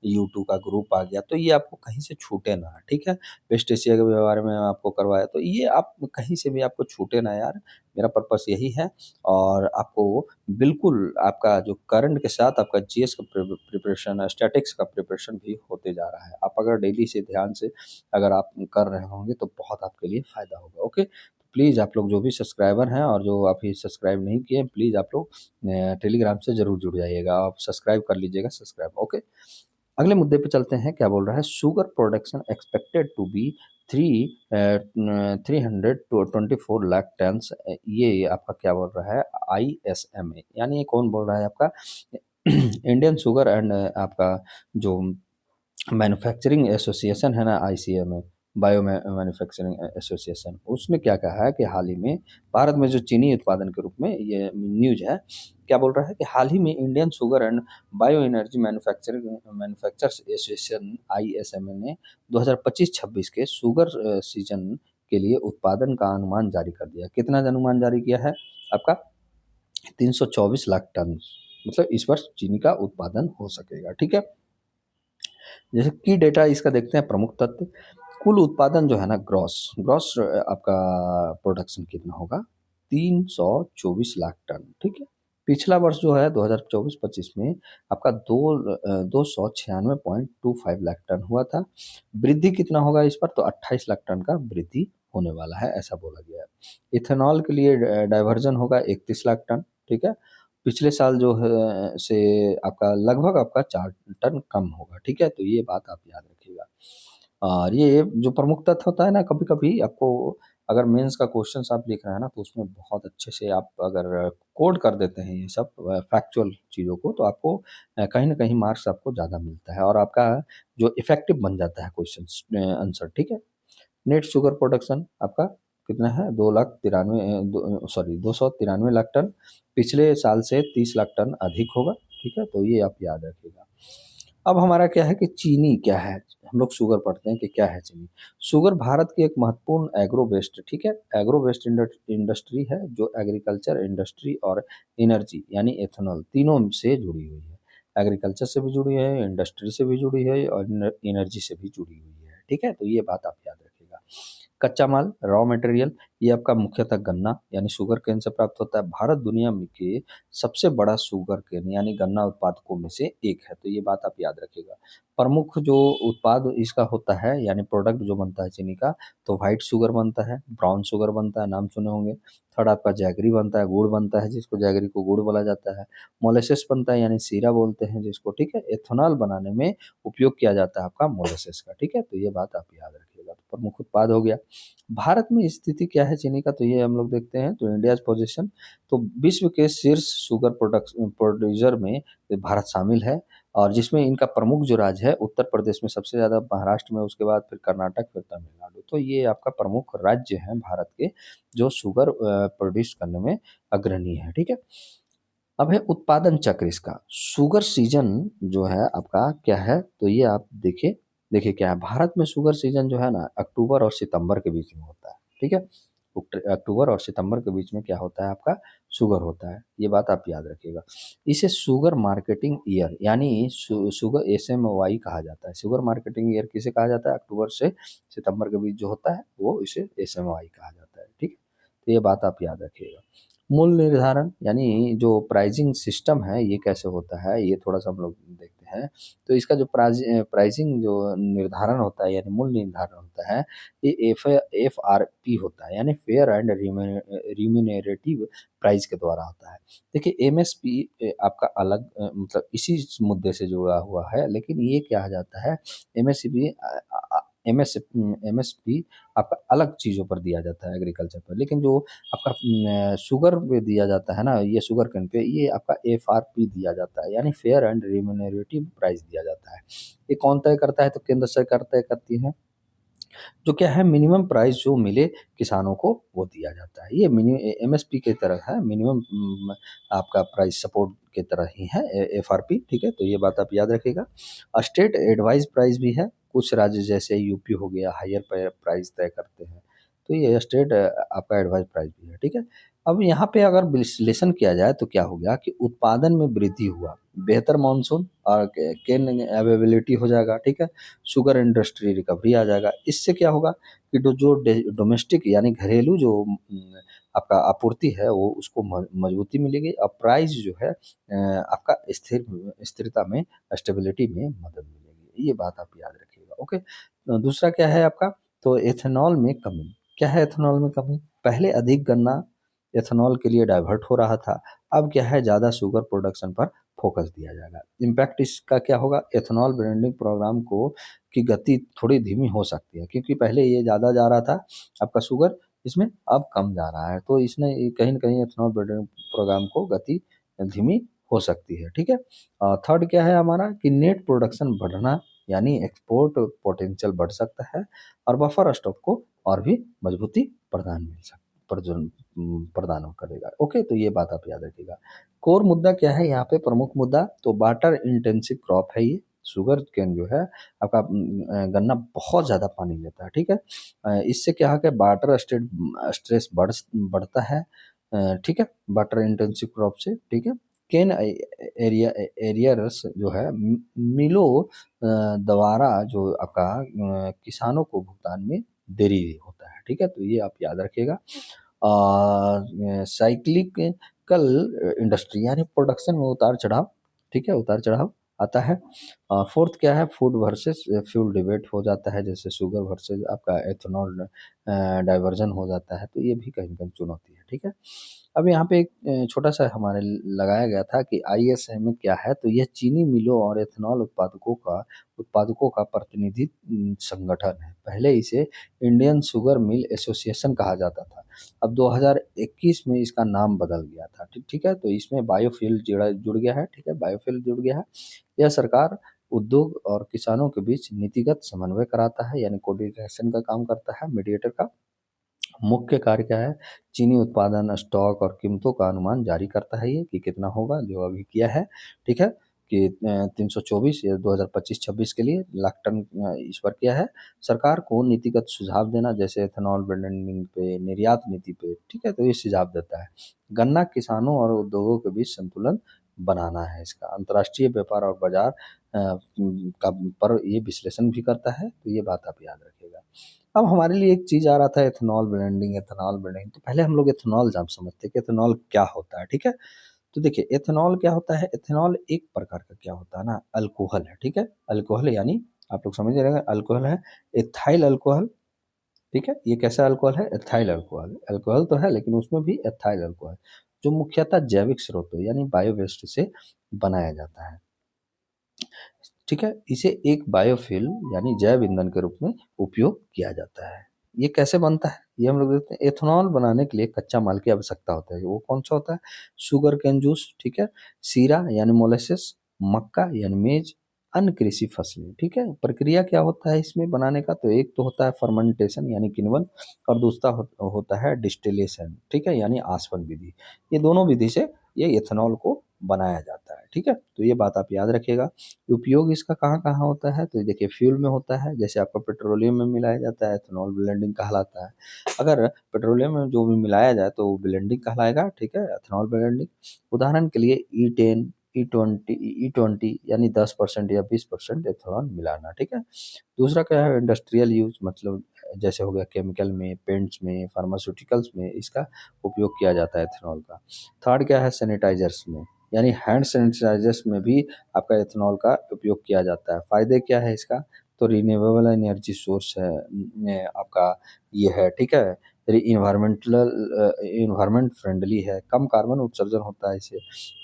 यू2 का ग्रुप आ गया, तो ये आपको कहीं से छूटे ना। ठीक है, वेस्ट एशिया के बारे में आपको करवाया, तो ये आप कहीं से भी आपको छूटे ना यार। मेरा पर्पस यही है। और आपको बिल्कुल आपका जो करंट के साथ आपका जीएस का प्रिपरेशन, स्टैटिक्स का प्रिपरेशन भी होते जा रहा है। आप अगर डेली से ध्यान से अगर आप कर रहे होंगे, तो बहुत आपके लिए फ़ायदा होगा। ओके, प्लीज़ आप लोग जो भी सब्सक्राइबर हैं और जो अभी सब्सक्राइब नहीं किए, प्लीज़ आप लोग टेलीग्राम से ज़रूर जुड़ जाइएगा। आप सब्सक्राइब कर लीजिएगा, सब्सक्राइब। ओके, अगले मुद्दे पे चलते हैं। क्या बोल रहा है, sugar production expected to be three 324 lakh tons. ये आपका क्या बोल रहा है, आईएसएमए, यानी ये कौन बोल रहा है आपका, इंडियन शुगर एंड आपका जो मैन्युफैक्चरिंग एसोसिएशन है ना, आईसीएमए, बायो मैन्युफैक्चरिंग एसोसिएशन, उसने क्या कहा है कि हाल ही में भारत में जो चीनी उत्पादन के रूप में, ये न्यूज है, क्या बोल रहा है कि हाल ही में Indian sugar and bio energy manufacturing manufacturers association ISMA ने 2025-26 के शुगर सीजन के लिए उत्पादन का अनुमान जारी कर दिया। कितना अनुमान जारी किया है आपका? 324 लाख टन, मतलब इस वर्ष चीनी का उत्पादन हो सकेगा। ठीक है, जैसे की डेटा इसका देखते हैं, प्रमुख तत्व, कुल उत्पादन जो है ना, ग्रॉस ग्रॉस आपका प्रोडक्शन कितना होगा? 324 लाख टन। ठीक है, पिछला वर्ष जो है 2024-25 में आपका 296.25 लाख टन हुआ था। वृद्धि कितना होगा इस पर? तो 28 लाख टन का वृद्धि होने वाला है, ऐसा बोला गया है। इथेनॉल के लिए डाइवर्जन होगा 31 लाख टन। ठीक है, पिछले साल जो है से आपका लगभग आपका 4 टन कम होगा। ठीक है, तो ये बात आप याद रखिएगा। और ये जो प्रमुख तत्व होता है ना, कभी कभी आपको अगर मेंस का क्वेश्चंस आप लिख रहे हैं ना, तो उसमें बहुत अच्छे से आप अगर कोड कर देते हैं ये सब फैक्चुअल चीज़ों को, तो आपको कहीं ना कहीं मार्क्स आपको ज़्यादा मिलता है, और आपका जो इफेक्टिव बन जाता है क्वेश्चन आंसर। ठीक है, नेट शुगर प्रोडक्शन आपका कितना है? 293 लाख टन। पिछले साल से 30 लाख टन अधिक होगा। ठीक है, तो ये आप याद रखिएगा। अब हमारा क्या है कि चीनी क्या है, हम लोग शुगर पढ़ते हैं कि क्या है चीनी। शुगर भारत की एक महत्वपूर्ण एग्रो वेस्ट, ठीक है, एग्रो वेस्ट इंडस्ट्री है, जो एग्रीकल्चर इंडस्ट्री और एनर्जी यानी एथेनॉल तीनों से जुड़ी हुई है। एग्रीकल्चर से भी जुड़ी है, इंडस्ट्री से भी जुड़ी है, और एनर्जी से भी जुड़ी हुई है। ठीक है, तो ये बात आप याद रखिएगा। कच्चा माल, रॉ मटेरियल, ये आपका मुख्यतः गन्ना यानी शुगर केन से प्राप्त होता है। भारत दुनिया में के सबसे बड़ा शुगर केन यानी गन्ना उत्पादकों में से एक है, तो ये बात आप याद रखिएगा। प्रमुख जो उत्पाद इसका होता है, यानी प्रोडक्ट जो बनता है चीनी का, तो व्हाइट शुगर बनता है, ब्राउन शुगर बनता है, नाम सुने होंगे। थर्ड आपका जैगरी बनता है, गुड़ बनता है, जिसको जैगरी को गुड़ बोला जाता है। मोलेसेस बनता है, यानी सीरा बोलते हैं जिसको। ठीक है, एथेनॉल बनाने में उपयोग किया जाता है आपका मोलेसेस का। ठीक है, तो ये बात आप याद रखिएगा। तो प्रमुख उत्पाद हो गया। भारत में स्थिति क्या है चीनी का, तो ये हम लोग देखते हैं। तो इंडिया पोजीशन, तो विश्व के शीर्ष शुगर प्रोड्यूसर में भारत शामिल है, और जिसमें इनका प्रमुख जो राज्य है, उत्तर प्रदेश में सबसे ज़्यादा, महाराष्ट्र में, उसके बाद फिर कर्नाटक, फिर तमिलनाडु। तो ये आपका प्रमुख राज्य हैं भारत के, जो शुगर प्रोड्यूस करने में अग्रणी है। ठीक है, अब है उत्पादन चक्र इसका। शुगर सीजन जो है आपका क्या है, तो ये आप देखिए क्या है, भारत में शुगर सीजन जो है ना, अक्टूबर और सितंबर के बीच में होता है। ठीक है, अक्टूबर और सितंबर के बीच में क्या होता है आपका शुगर होता है, ये बात आप याद रखिएगा। इसे शुगर मार्केटिंग ईयर यानी शुगर SMY कहा जाता है। शुगर मार्केटिंग ईयर किसे कहा जाता है? अक्टूबर से सितंबर के बीच जो होता है वो इसे SMY कहा जाता है, ठीक है। तो ये बात आप याद रखिएगा। मूल्य निर्धारण यानी जो प्राइजिंग सिस्टम है ये कैसे होता है, ये थोड़ा सा हम लोग देखते हैं। तो इसका जो प्राइजिंग जो निर्धारण होता है यानी मूल्य निर्धारण होता है, ये FRP होता है यानी फेयर एंड रिम्यूनरेटिव प्राइस के द्वारा होता है। देखिए MSP आपका अलग मतलब इसी मुद्दे से जुड़ा हुआ है, लेकिन ये क्या आ जाता है MSP MSP आपका अलग चीज़ों पर दिया जाता है एग्रीकल्चर पर, लेकिन जो आपका शुगर पे दिया जाता है ना, ये शुगर केन पे ये आपका FRP दिया जाता है यानी फेयर एंड रिम्यूनरेटिव प्राइस दिया जाता है। ये कौन तय करता है? तो केंद्र सरकार तय करती है। जो क्या है मिनिमम प्राइस जो मिले किसानों को वो दिया जाता है। ये MSP की तरह है, मिनिमम आपका प्राइस सपोर्ट की तरह ही है FRP, ठीक है। तो ये बात आप याद रखिएगा। स्टेट एडवाइस प्राइस भी है, कुछ राज्य जैसे यूपी हो गया हायर प्राइस तय करते हैं, तो ये स्टेट आपका एडवाइस प्राइस भी है, ठीक है। अब यहाँ पे अगर विश्लेषण किया जाए तो क्या हो गया कि उत्पादन में वृद्धि हुआ, बेहतर मानसून और केन अवेलेबिलिटी हो जाएगा, ठीक है। शुगर इंडस्ट्री रिकवरी आ जाएगा। इससे क्या होगा कि जो डोमेस्टिक यानी घरेलू जो आपका आपूर्ति है वो उसको मजबूती मिलेगी और प्राइस जो है आपका स्थिरता में स्टेबिलिटी में मदद मिलेगी। ये बात आप याद रखिएगा, ओके। दूसरा क्या है आपका? तो एथेनॉल में कमी। क्या है एथेनॉल में कमी? पहले अधिक गन्ना एथेनॉल के लिए डाइवर्ट हो रहा था, अब क्या है ज़्यादा शुगर प्रोडक्शन पर फोकस दिया जाएगा। इम्पैक्ट इसका क्या होगा? एथेनॉल ब्रांडिंग प्रोग्राम को की गति थोड़ी धीमी हो सकती है, क्योंकि पहले ये ज़्यादा जा रहा था आपका शुगर, इसमें अब कम जा रहा है, तो इसने कहीं न कहीं एथेनॉल ब्रांडिंग प्रोग्राम को गति धीमी हो सकती है, ठीक है। थर्ड क्या है हमारा कि नेट प्रोडक्शन बढ़ना यानी एक्सपोर्ट पोटेंशियल बढ़ सकता है और बफर स्टॉक को और भी मजबूती प्रदान करेगा, ओके। तो ये बात आप याद रखिएगा। कोर मुद्दा क्या है यहाँ पे? प्रमुख मुद्दा तो वाटर इंटेंसिव क्रॉप है ये। शुगर केन जो है आपका गन्ना बहुत ज़्यादा पानी लेता है, ठीक है। इससे क्या है कि वाटर स्ट्रेस बढ़ता है, ठीक है, वाटर इंटेंसिव क्रॉप से, ठीक है। केन एरियर्स जो है मिलो द्वारा जो आपका किसानों को भुगतान में देरी होता है, ठीक है। तो ये आप याद रखिएगा। साइक्लिकल इंडस्ट्री यानी प्रोडक्शन में उतार चढ़ाव, ठीक है, उतार चढ़ाव आता है। फोर्थ क्या है? फूड वर्सेस फ्यूल डिबेट हो जाता है, जैसे शुगर वर्सेस आपका एथेनॉल डाइवर्जन हो जाता है, तो ये भी कहीं न कहीं चुनौती है, ठीक है। अब यहाँ पे एक छोटा सा हमारे लगाया गया था कि ISMA क्या है? तो यह चीनी मिलों और एथेनॉल उत्पादकों का प्रतिनिधि संगठन है। पहले इसे इंडियन शुगर मिल एसोसिएशन कहा जाता था। अब 2021 में इसका नाम बदल गया था, ठीक है। तो इसमें बायोफ्यूल जुड़ गया है, ठीक है, बायोफ्यूल जुड़ गया है। यह सरकार, उद्योग और किसानों के बीच नीतिगत समन्वय कराता है यानी कोऑर्डिनेशन का काम करता है, मीडिएटर का। मुख्य कार्य क्या है? चीनी उत्पादन, स्टॉक और कीमतों का अनुमान जारी करता है ये कि कितना होगा, जो अभी किया है, ठीक है, कि 324 या 2025-26 के लिए लाख टन इस पर किया है। सरकार को नीतिगत सुझाव देना जैसे एथेनॉल ब्लेंडिंग पे, निर्यात नीति पे, ठीक है, तो ये सुझाव देता है। गन्ना किसानों और उद्योगों के बीच संतुलन बनाना है इसका। अंतर्राष्ट्रीय व्यापार और बाजार का पर ये विश्लेषण भी करता है, तो ये बात आप याद रखिएगा। अब हमारे लिए एक चीज़ आ रहा था एथेनॉल ब्लेंडिंग, तो पहले हम लोग एथेनॉल जान समझते हैं कि एथेनॉल क्या होता है, ठीक है। तो देखिए एथेनॉल क्या होता है? एथेनॉल एक प्रकार का क्या होता है ना, अल्कोहल है, ठीक है। अल्कोहल यानी आप लोग समझ रहे हैं, अल्कोहल है एथाइल अल्कोहल, ठीक है। ये कैसा अल्कोहल है? Ethyl alcohol. अल्कोहल तो है लेकिन उसमें भी एथाइल अल्कोहल, जो मुख्यतः जैविक स्रोतों यानी बायोवेस्ट से बनाया जाता है, ठीक है। इसे एक बायोफ्यूल यानी जैव ईंधन के रूप में उपयोग किया जाता है। ये कैसे बनता है? ये हम लोग देखते हैं। एथेनॉल बनाने के लिए कच्चा माल की आवश्यकता होता है। वो कौन सा होता है? शुगर केन जूस, ठीक है, सीरा यानी मोलेसेस, मक्का यानी मेज, अन्य कृषि फसलें, ठीक है। प्रक्रिया क्या होता है इसमें बनाने का? तो एक तो होता है फर्मेंटेशन यानी किण्वन और दूसरा होता है डिस्टिलेशन, ठीक है, यानी आसवन विधि। ये दोनों विधि से ये एथेनॉल को बनाया जाता है। ठीक है, तो ये बात आप याद रखिएगा। उपयोग इसका कहाँ कहाँ होता है, तो ये देखिए फ्यूल में होता है, जैसे आपका पेट्रोलियम में मिलाया जाता है, एथेनॉल ब्लेंडिंग कहलाता है। अगर पेट्रोलियम में जो भी मिलाया जाए तो वो ब्लेंडिंग कहलाएगा। ठीक है, एथेनॉल ब्लेंडिंग। उदाहरण के लिए E10, E20 यानी 10% या 20% एथेनॉल मिलाना। ठीक है। दूसरा क्या है, इंडस्ट्रियल यूज, मतलब जैसे हो गया केमिकल में, पेंट्स में, फार्मास्यूटिकल्स में इसका उपयोग किया जाता है एथेनॉल का। थर्ड क्या है, सैनिटाइजर्स में, यानी हैंड सैनिटाइजर्स में भी आपका एथेनॉल का उपयोग किया जाता है। फायदे क्या है इसका, तो रिन्यूएबल एनर्जी सोर्स है आपका ये है। ठीक है, इन्वायरमेंट फ्रेंडली है, कम कार्बन उत्सर्जन होता है इससे,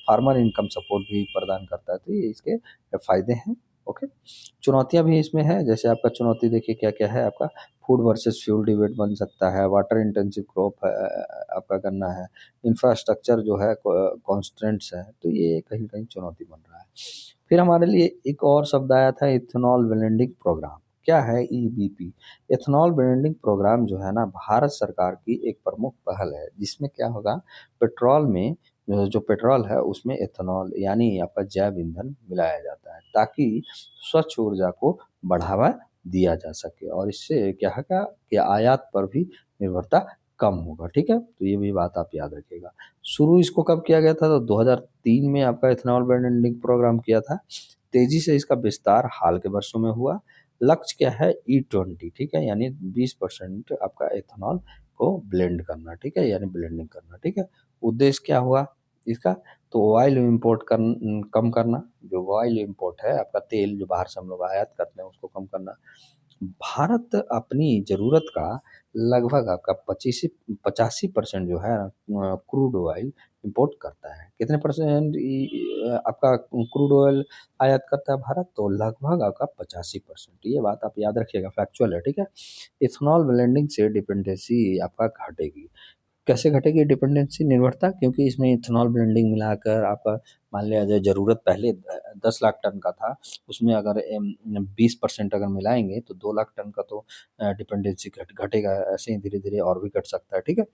फार्मर इनकम सपोर्ट भी प्रदान करता है। तो ये इसके फायदे हैं। ओके, चुनौतियां भी इसमें है, जैसे आपका चुनौती देखिए क्या क्या है, आपका फूड वर्सेस फ्यूल डिबेट बन सकता है, वाटर इंटेंसिव क्रॉप आपका करना है, इंफ्रास्ट्रक्चर जो है कॉन्स्टेंट्स है, तो ये कहीं कहीं चुनौती बन रहा है। फिर हमारे लिए एक और शब्द आया था, इथेनॉल ब्लेंडिंग प्रोग्राम। क्या है ईबीपी? इथेनॉल ब्लेंडिंग प्रोग्राम जो है ना, भारत सरकार की एक प्रमुख पहल है, जिसमें क्या होगा, पेट्रोल में जो पेट्रोल है उसमें एथेनॉल यानी आपका जैव ईंधन मिलाया जाता है, ताकि स्वच्छ ऊर्जा को बढ़ावा दिया जा सके, और इससे क्या होगा कि आयात पर भी निर्भरता कम होगा। ठीक है, तो ये भी बात आप याद रखिएगा। शुरू इसको कब किया गया था, तो 2003 में आपका इथेनॉल ब्लेंडिंग प्रोग्राम किया था। तेजी से इसका विस्तार हाल के वर्षों में हुआ। लक्ष्य क्या है, E20, ठीक है, यानी 20% आपका एथेनॉल को ब्लेंड करना। ठीक है, यानी ब्लेंडिंग करना। ठीक है, उद्देश्य क्या हुआ इसका, तो ऑयल इम्पोर्ट कम करना, जो ऑयल इम्पोर्ट है आपका तेल जो बाहर से हम लोग आयात करते हैं उसको कम करना। भारत अपनी ज़रूरत का लगभग आपका 85% जो है क्रूड ऑयल इंपोर्ट करता है। कितने परसेंट आपका क्रूड ऑयल आयात करता है भारत, तो लगभग आपका 85%। ये बात आप याद रखिएगा, फैक्चुअल है। ठीक है, इथेनॉल ब्लेंडिंग से डिपेंडेंसी आपका घटेगी। कैसे घटेगी डिपेंडेंसी, निर्भरता, क्योंकि इसमें इथेनॉल ब्लेंडिंग मिलाकर आपका मान लिया जाए ज़रूरत पहले 10 लाख टन का था, उसमें अगर 20% अगर मिलाएंगे तो 2 लाख टन का तो डिपेंडेंसी घटेगा। ऐसे ही धीरे धीरे और भी घट सकता है। ठीक है,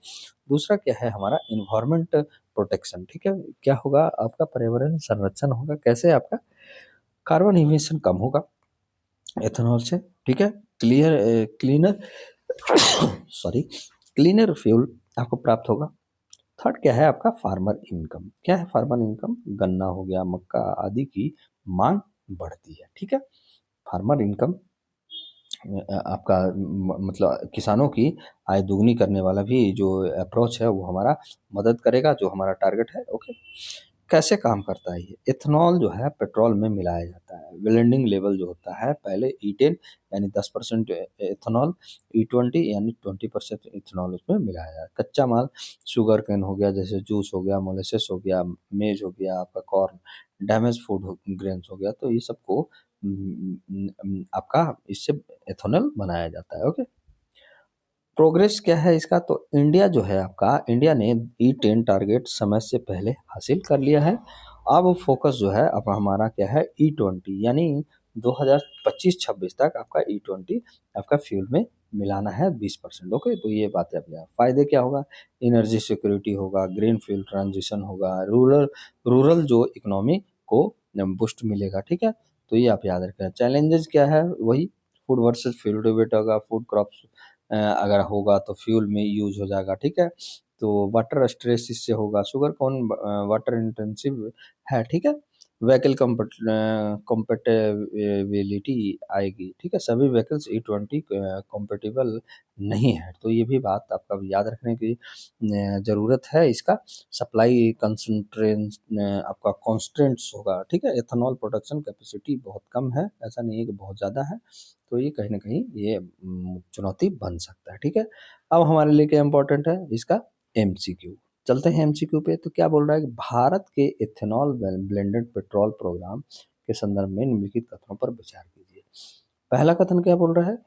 दूसरा क्या है हमारा, इन्वायरमेंट प्रोटेक्शन। ठीक है, क्या होगा, आपका पर्यावरण संरक्षण होगा। कैसे, आपका कार्बन इमिशन कम होगा एथेनॉल से। ठीक है, क्लीनर सॉरी क्लीनर फ्यूल आपको प्राप्त होगा। थर्ड क्या है आपका, फार्मर इनकम। क्या है फार्मर इनकम, गन्ना हो गया, मक्का आदि की मांग बढ़ती है। ठीक है, फार्मर इनकम आपका मतलब किसानों की आय दुगनी करने वाला भी जो अप्रोच है वो हमारा मदद करेगा, जो हमारा टारगेट है। ओके, कैसे काम करता है ये, इथेनॉल जो है पेट्रोल में मिलाया जाता है। ब्लेंडिंग लेवल जो होता है, पहले E10 यानी 10% इथेनॉल, E20 यानी 20% इथेनॉल उसमें मिलाया जाए। कच्चा माल शुगर केन हो गया, जैसे जूस हो गया, मोलेसेस हो गया, मेज हो गया, आपका कॉर्न, डैमेज फूड ग्रेन्स हो गया, तो ये सबको आपका इससे एथेनॉल बनाया जाता है। ओके, प्रोग्रेस क्या है इसका, तो इंडिया जो है आपका, इंडिया ने E10 टारगेट समय से पहले हासिल कर लिया है। अब फोकस जो है अब हमारा क्या है, E20 यानी 2025-26 तक आपका E20 आपका फ्यूल में मिलाना है 20%। ओके, तो ये बात है अपने। फायदे क्या होगा, एनर्जी सिक्योरिटी होगा, ग्रीन फ्यूल ट्रांजिशन होगा, रूरल रूरल जो इकोनॉमी को बूस्ट मिलेगा। ठीक है, तो ये आप याद रखें। चैलेंजेस क्या है, वही फूड वर्सेस फ्यूल डिबेट होगा, फूड क्रॉप्स अगर होगा तो फ्यूल में यूज हो जाएगा। ठीक है, तो वाटर स्ट्रेस इससे होगा, शुगर कौन वाटर इंटेंसिव है। ठीक है, व्हीकल कंपेटेबिलिटी आएगी। ठीक है, सभी व्हीकल्स E20 कंपेटेबल नहीं है, तो ये भी बात आपका याद रखने की ज़रूरत है। इसका सप्लाई कंसंट्रेंस आपका कॉन्स्टेंट्स होगा। ठीक है, एथेनॉल प्रोडक्शन कैपेसिटी बहुत कम है, ऐसा नहीं है कि बहुत ज़्यादा है, तो ये कहीं न कहीं ये चुनौती बन सकता है। ठीक है, अब हमारे लिए क्या इम्पोर्टेंट है इसका, एमसीक्यू। चलते हैं एमसीक्यू पे, तो क्या बोल रहा है कि भारत के इथेनॉल ब्लेंडेड पेट्रोल प्रोग्राम के संदर्भ में निम्नलिखित कथनों पर विचार कीजिए। पहला कथन क्या बोल रहा है,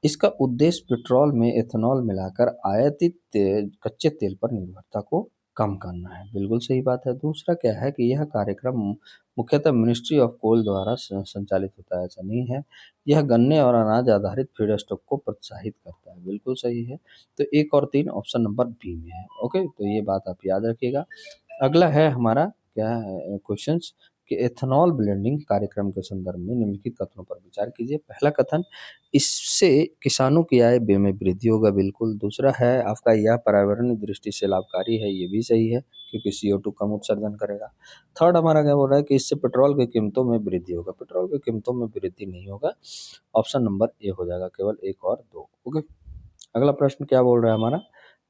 इसका उद्देश्य पेट्रोल में एथेनॉल मिलाकर आयातित कच्चे तेल पर निर्भरता को कम करना है। बिल्कुल सही बात है। दूसरा क्या है कि यह कार्यक्रम मुख्यतः मिनिस्ट्री ऑफ कोल द्वारा संचालित होता है, ऐसा नहीं है। यह गन्ने और अनाज आधारित फीडस्टॉक को प्रोत्साहित करता है। बिल्कुल सही है। तो 1 और 3 ऑप्शन नंबर बी में है। ओके, तो ये बात आप याद रखिएगा। अगला है हमारा क्या है क्वेश्चंस कि एथेनॉल ब्लेंडिंग कार्यक्रम के संदर्भ में निम्नलिखित कथनों पर विचार कीजिए। पहला कथन, इससे किसानों की आय में वृद्धि होगा, बिल्कुल। दूसरा है आपका, यह पर्यावरण दृष्टि से लाभकारी है, ये भी सही है क्योंकि CO2 कम उत्सर्जन करेगा। थर्ड हमारा क्या बोल रहा है कि इससे पेट्रोल की कीमतों में वृद्धि होगा, पेट्रोल की कीमतों में वृद्धि नहीं होगा। ऑप्शन नंबर ए हो जाएगा, केवल एक और दो। ओके, अगला प्रश्न क्या बोल रहा है हमारा?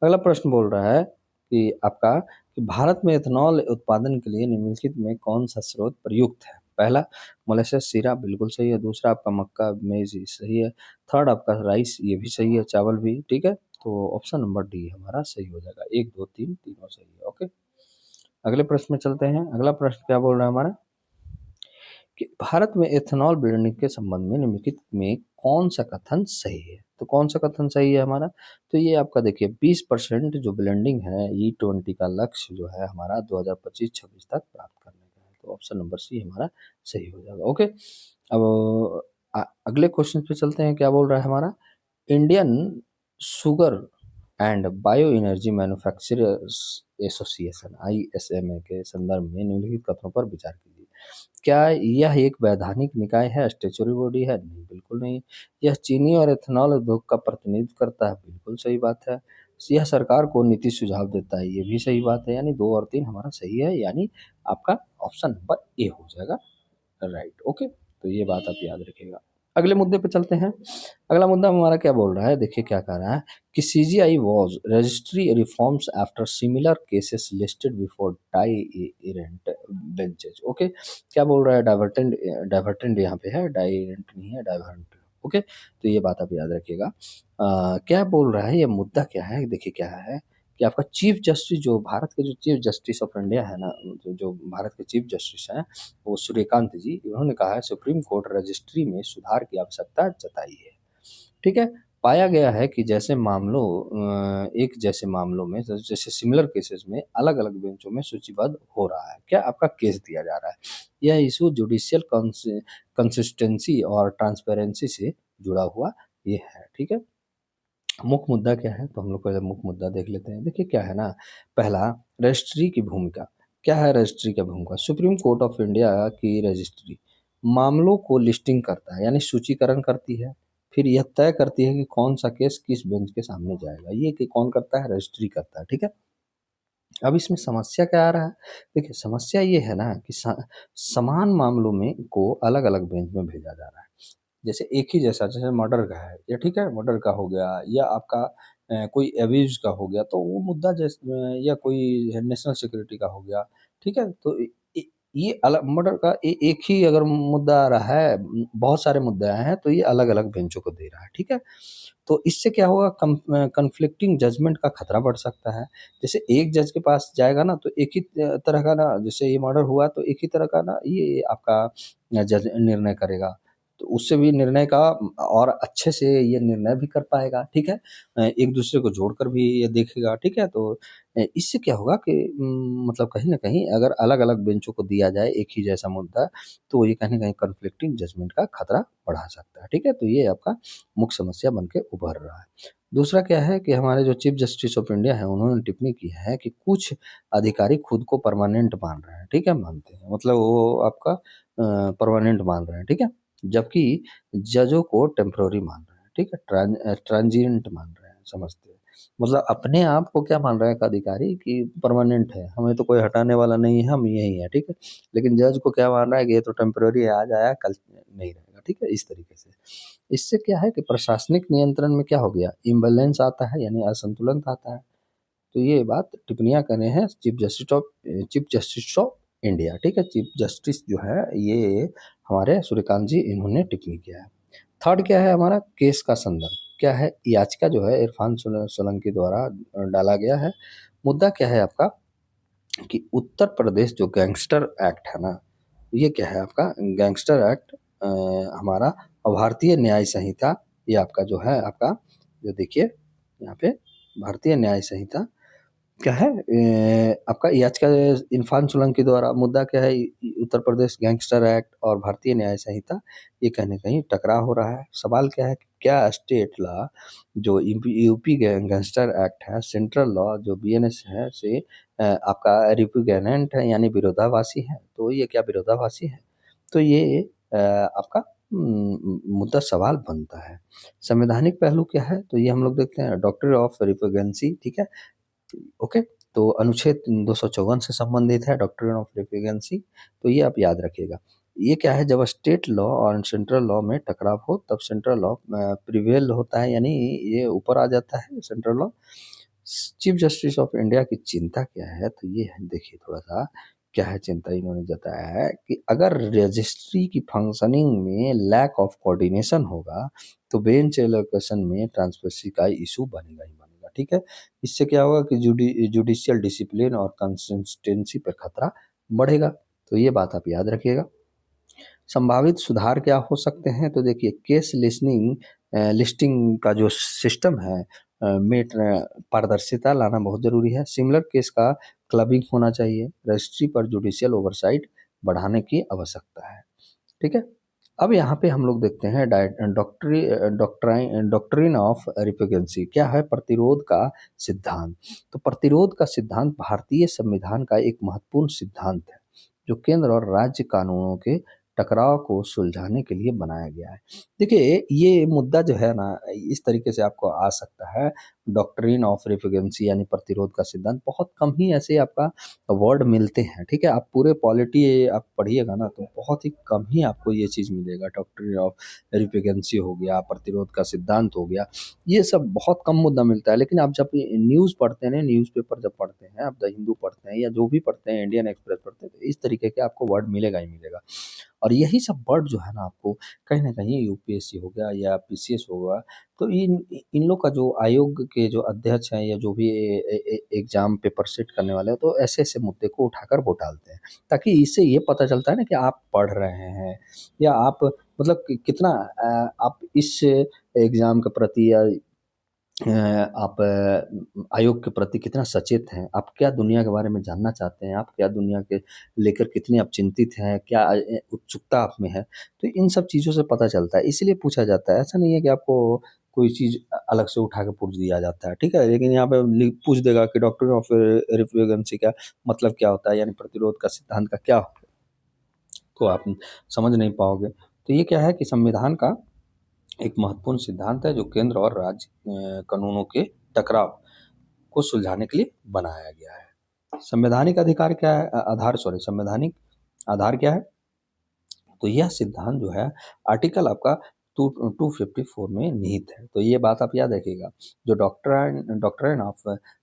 अगला प्रश्न बोल रहा है कि आपका कि भारत में एथेनॉल उत्पादन के लिए निम्नलिखित में कौन सा स्रोत प्रयुक्त है? पहला मोलेसेस सीरा, बिल्कुल सही है। दूसरा आपका मक्का मेज, सही है। थर्ड आपका राइस, ये भी सही है, चावल भी, ठीक है। तो ऑप्शन नंबर डी हमारा सही हो जाएगा। एक दो तीन तीनों सही है। ओके, अगले प्रश्न में चलते हैं। अगला प्रश्न क्या बोल रहा है हमारा कि भारत में एथेनॉल ब्लेंडिंग के संबंध में निम्नलिखित में कौन सा कथन सही है? तो कौन सा कथन सही है हमारा? तो ये आपका देखिए 20% जो ब्लेंडिंग है E20 का लक्ष्य जो है हमारा 2025-26 तक प्राप्त करने का है। तो ऑप्शन नंबर सी हमारा सही हो जाएगा। ओके, अब अगले क्वेश्चन पे चलते हैं। क्या बोल रहा है हमारा? Indian sugar and bio energy manufacturers association ISMA के संदर्भ में निम्नलिखित कथनों पर विचार कीजिए। क्या यह एक वैधानिक निकाय है, स्टैट्यूटरी बॉडी है? नहीं, बिल्कुल नहीं। यह चीनी और एथेनॉल उद्योग का प्रतिनिधित्व करता है, बिल्कुल सही बात है। यह सरकार को नीति सुझाव देता है, ये भी सही बात है। यानी 2 और 3 हमारा सही है, यानी आपका ऑप्शन नंबर ए हो जाएगा, राइट। ओके, तो ये बात आप याद रखिएगा। अगले मुद्दे पे चलते हैं। अगला मुद्दा हमारा क्या बोल रहा है, देखिए क्या कह रहा है कि CGI was registry reforms after similar cases listed before different benches. Okay, क्या बोल रहा है? डाइवर्टेंट, डाइवर्टेंट यहाँ पे है, डाइरेंट नहीं है, डाइवर्टेंट। ओके, तो ये बात आप याद रखिएगा। क्या बोल रहा है, ये मुद्दा क्या है, देखिए क्या है कि आपका चीफ जस्टिस, जो भारत के जो चीफ जस्टिस ऑफ इंडिया है ना, जो भारत के चीफ जस्टिस हैं, वो सूर्यकांत जी, इन्होंने कहा है सुप्रीम कोर्ट रजिस्ट्री में सुधार की आवश्यकता जताई है। ठीक है, पाया गया है कि जैसे मामलों एक जैसे मामलों में जैसे सिमिलर केसेस में अलग अलग बेंचों में सूचीबद्ध हो रहा है, क्या आपका केस दिया जा रहा है। यह इशू जुडिशियल कंसिस्टेंसी और ट्रांसपेरेंसी से जुड़ा हुआ ये है। ठीक है, मुख्य मुद्दा क्या है, तो हम लोग पहले मुख्य मुद्दा देख लेते हैं। देखिए क्या है ना, पहला रजिस्ट्री की भूमिका। क्या है रजिस्ट्री की भूमिका? सुप्रीम कोर्ट ऑफ इंडिया की रजिस्ट्री मामलों को लिस्टिंग करता है, यानी सूचीकरण करती है। फिर यह तय करती है कि कौन सा केस किस बेंच के सामने जाएगा, ये कि कौन करता है? रजिस्ट्री करता है। ठीक है, अब इसमें समस्या क्या आ रहा है? देखिए समस्या ये है ना कि समान मामलों में को अलग अलग बेंच में भेजा जा रहा है। जैसे एक ही जैसा, जैसे मर्डर का है, या ठीक है मर्डर का हो गया, या आपका कोई एब्यूज का हो गया, तो वो मुद्दा जैसे या कोई नेशनल सिक्योरिटी का हो गया, ठीक है, तो ये अलग मर्डर का एक ही अगर मुद्दा आ रहा है, बहुत सारे मुद्दे आए हैं, तो ये अलग अलग बेंचों को दे रहा है। ठीक है, तो इससे क्या होगा, कन्फ्लिक्टिंग जजमेंट का खतरा बढ़ सकता है। जैसे एक जज के पास जाएगा ना, तो एक ही तरह का ना, जैसे ये मर्डर हुआ तो एक ही तरह का ना ये आपका जज निर्णय करेगा, तो उससे भी निर्णय का और अच्छे से ये निर्णय भी कर पाएगा। ठीक है, एक दूसरे को जोड़कर भी ये देखेगा। ठीक है, तो इससे क्या होगा कि मतलब कहीं ना कहीं अगर अलग अलग बेंचों को दिया जाए एक ही जैसा मुद्दा, तो ये कहीं ना कहीं कन्फ्लिक्टिंग जजमेंट का खतरा बढ़ा सकता है। ठीक है, तो ये आपका मुख्य समस्या बन के उभर रहा है। दूसरा क्या है कि हमारे जो चीफ जस्टिस ऑफ इंडिया है, उन्होंने टिप्पणी की है कि कुछ अधिकारी खुद को परमानेंट मान रहे हैं। ठीक है, मानते हैं, मतलब वो आपका परमानेंट मान रहे हैं। ठीक है, जबकि जजों को टेम्पररी मान रहे हैं। ठीक है, ट्रांजिएंट मान रहे हैं, समझते हैं। मतलब अपने आप को क्या मान रहा है एक अधिकारी कि परमानेंट है, हमें तो कोई हटाने वाला नहीं है, हम यही है। ठीक है, लेकिन जज को क्या मान रहा है कि ये तो टेम्पररी है, आज आया कल नहीं रहेगा। ठीक है, इस तरीके से इससे क्या है कि प्रशासनिक नियंत्रण में क्या हो गया, इम्बैलेंस आता है, यानी असंतुलन आता है। तो ये बात टिप्पणियां कर रहे हैं चीफ जस्टिस ऑफ इंडिया। ठीक है, चीफ जस्टिस जो है ये हमारे सूर्यकांत जी, इन्होंने टिप्पणी किया है। थर्ड क्या है हमारा, केस का संदर्भ क्या है, याचिका जो है इरफान सोलंकी द्वारा डाला गया है। मुद्दा क्या है आपका कि उत्तर प्रदेश जो गैंगस्टर एक्ट है ना, ये क्या है आपका गैंगस्टर एक्ट, हमारा भारतीय न्याय संहिता, ये आपका जो है आपका, जो देखिए यहाँ पे भारतीय न्याय संहिता क्या है, आपका याचिका इरफान सोलंकी द्वारा। मुद्दा क्या है, उत्तर प्रदेश गैंगस्टर एक्ट और भारतीय न्याय संहिता, ये कहीं कहीं टकराव हो रहा है। सवाल क्या है कि क्या स्टेट लॉ जो यूपी गैंगस्टर एक्ट है, सेंट्रल लॉ जो BNS है, से आपका रिपुगेनेंट है यानी विरोधाभासी है। तो ये क्या विरोधाभासी है? तो ये आपका मुद्दा सवाल बनता है। संवैधानिक पहलू क्या है? तो ये हम लोग देखते हैं डॉक्ट्रिन ऑफ रिपुगेंसी, ठीक है? ओके, तो अनुच्छेद 254 से संबंधित है डॉक्ट्रिन ऑफ रिपुगेंसी। तो ये आप याद रखिएगा। ये क्या है? जब स्टेट लॉ और सेंट्रल लॉ में टकराव हो तब सेंट्रल लॉ प्रिवेल होता है, यानी ये ऊपर आ जाता है central law. Chief justice of India की चिंता क्या है? तो ये है, देखिए थोड़ा सा क्या है चिंता इन्होंने जताया है कि अगर रजिस्ट्री की फंक्शनिंग में लैक ऑफ कोऑर्डिनेशन होगा तो बेंच एलोकेशन में ट्रांसपेरेंसी का इशू बनेगा ही बनेगा, ठीक है? इससे क्या होगा कि जुडिशियल डिसिप्लिन और कंसिस्टेंसी पर खतरा बढ़ेगा। तो ये बात आप याद रखिएगा। संभावित सुधार क्या हो सकते हैं? तो देखिए केस लिस्टिंग का जो सिस्टम है में पारदर्शिता लाना बहुत ज़रूरी है। सिमिलर केस का क्लबिंग होना चाहिए। रजिस्ट्री पर जुडिशियल ओवरसाइट बढ़ाने की आवश्यकता है, ठीक है? अब यहाँ पे हम लोग देखते हैं डॉक्ट्रिन ऑफ रिपुगेंसी क्या है? प्रतिरोध का सिद्धांत। तो प्रतिरोध का सिद्धांत भारतीय संविधान का एक महत्वपूर्ण सिद्धांत है जो केंद्र और राज्य कानूनों के टकराव को सुलझाने के लिए बनाया गया है। देखिए ये मुद्दा जो है ना, इस तरीके से आपको आ सकता है। डॉक्ट्रिन ऑफ रिपुगेंसी यानी प्रतिरोध का सिद्धांत, बहुत कम ही ऐसे आपका वर्ड मिलते हैं, ठीक है? आप पूरे पॉलिटी आप पढ़िएगा ना तो बहुत ही कम ही आपको ये चीज़ मिलेगा। डॉक्ट्रिन ऑफ रिपुगेंसी हो गया, प्रतिरोध का सिद्धांत हो गया, ये सब बहुत कम मुद्दा मिलता है। लेकिन आप जब न्यूज़ पढ़ते हैं, न्यूज़पेपर जब पढ़ते हैं, आप द हिंदू पढ़ते हैं या जो भी पढ़ते हैं, इंडियन एक्सप्रेस पढ़ते हैं, तो इस तरीके के आपको वर्ड मिलेगा ही मिलेगा। और यही सब वर्ड जो है ना आपको कहीं न कहीं यूपीएससी हो गया या पीसीएस होगा, तो इन इन लोग का जो आयोग के जो अध्यक्ष हैं या जो भी एग्ज़ाम पेपर सेट करने वाले हैं, तो ऐसे-ऐसे मुद्दे को उठाकर वो डालते हैं। ताकि इससे ये पता चलता है ना कि आप पढ़ रहे हैं या आप मतलब कि कितना आप इस एग्ज़ाम के प्रति या आप आयोग के प्रति कितना सचेत हैं, आप क्या दुनिया के बारे में जानना चाहते हैं, आप क्या दुनिया के लेकर कितने आप चिंतित हैं, क्या उत्सुकता आप में है, तो इन सब चीज़ों से पता चलता है, इसीलिए पूछा जाता है। ऐसा नहीं है कि आपको कोई चीज़ अलग से उठा के पूछ दिया जाता है, ठीक है? लेकिन यहाँ पे पूछ देगा कि डॉक्ट्रिन ऑफ रिप्यूगेंसी का मतलब क्या होता है, यानी प्रतिरोध का सिद्धांत का क्या, तो आप समझ नहीं पाओगे। तो ये क्या है कि संविधान का एक महत्वपूर्ण सिद्धांत है जो केंद्र और राज्य कानूनों के टकराव को सुलझाने के लिए बनाया गया है। संवैधानिक अधिकार क्या है? संवैधानिक आधार क्या है? तो यह सिद्धांत जो है आर्टिकल आपका 254 में निहित है। तो ये बात आप याद रखिएगा। जो डॉक्ट्रिन ऑफ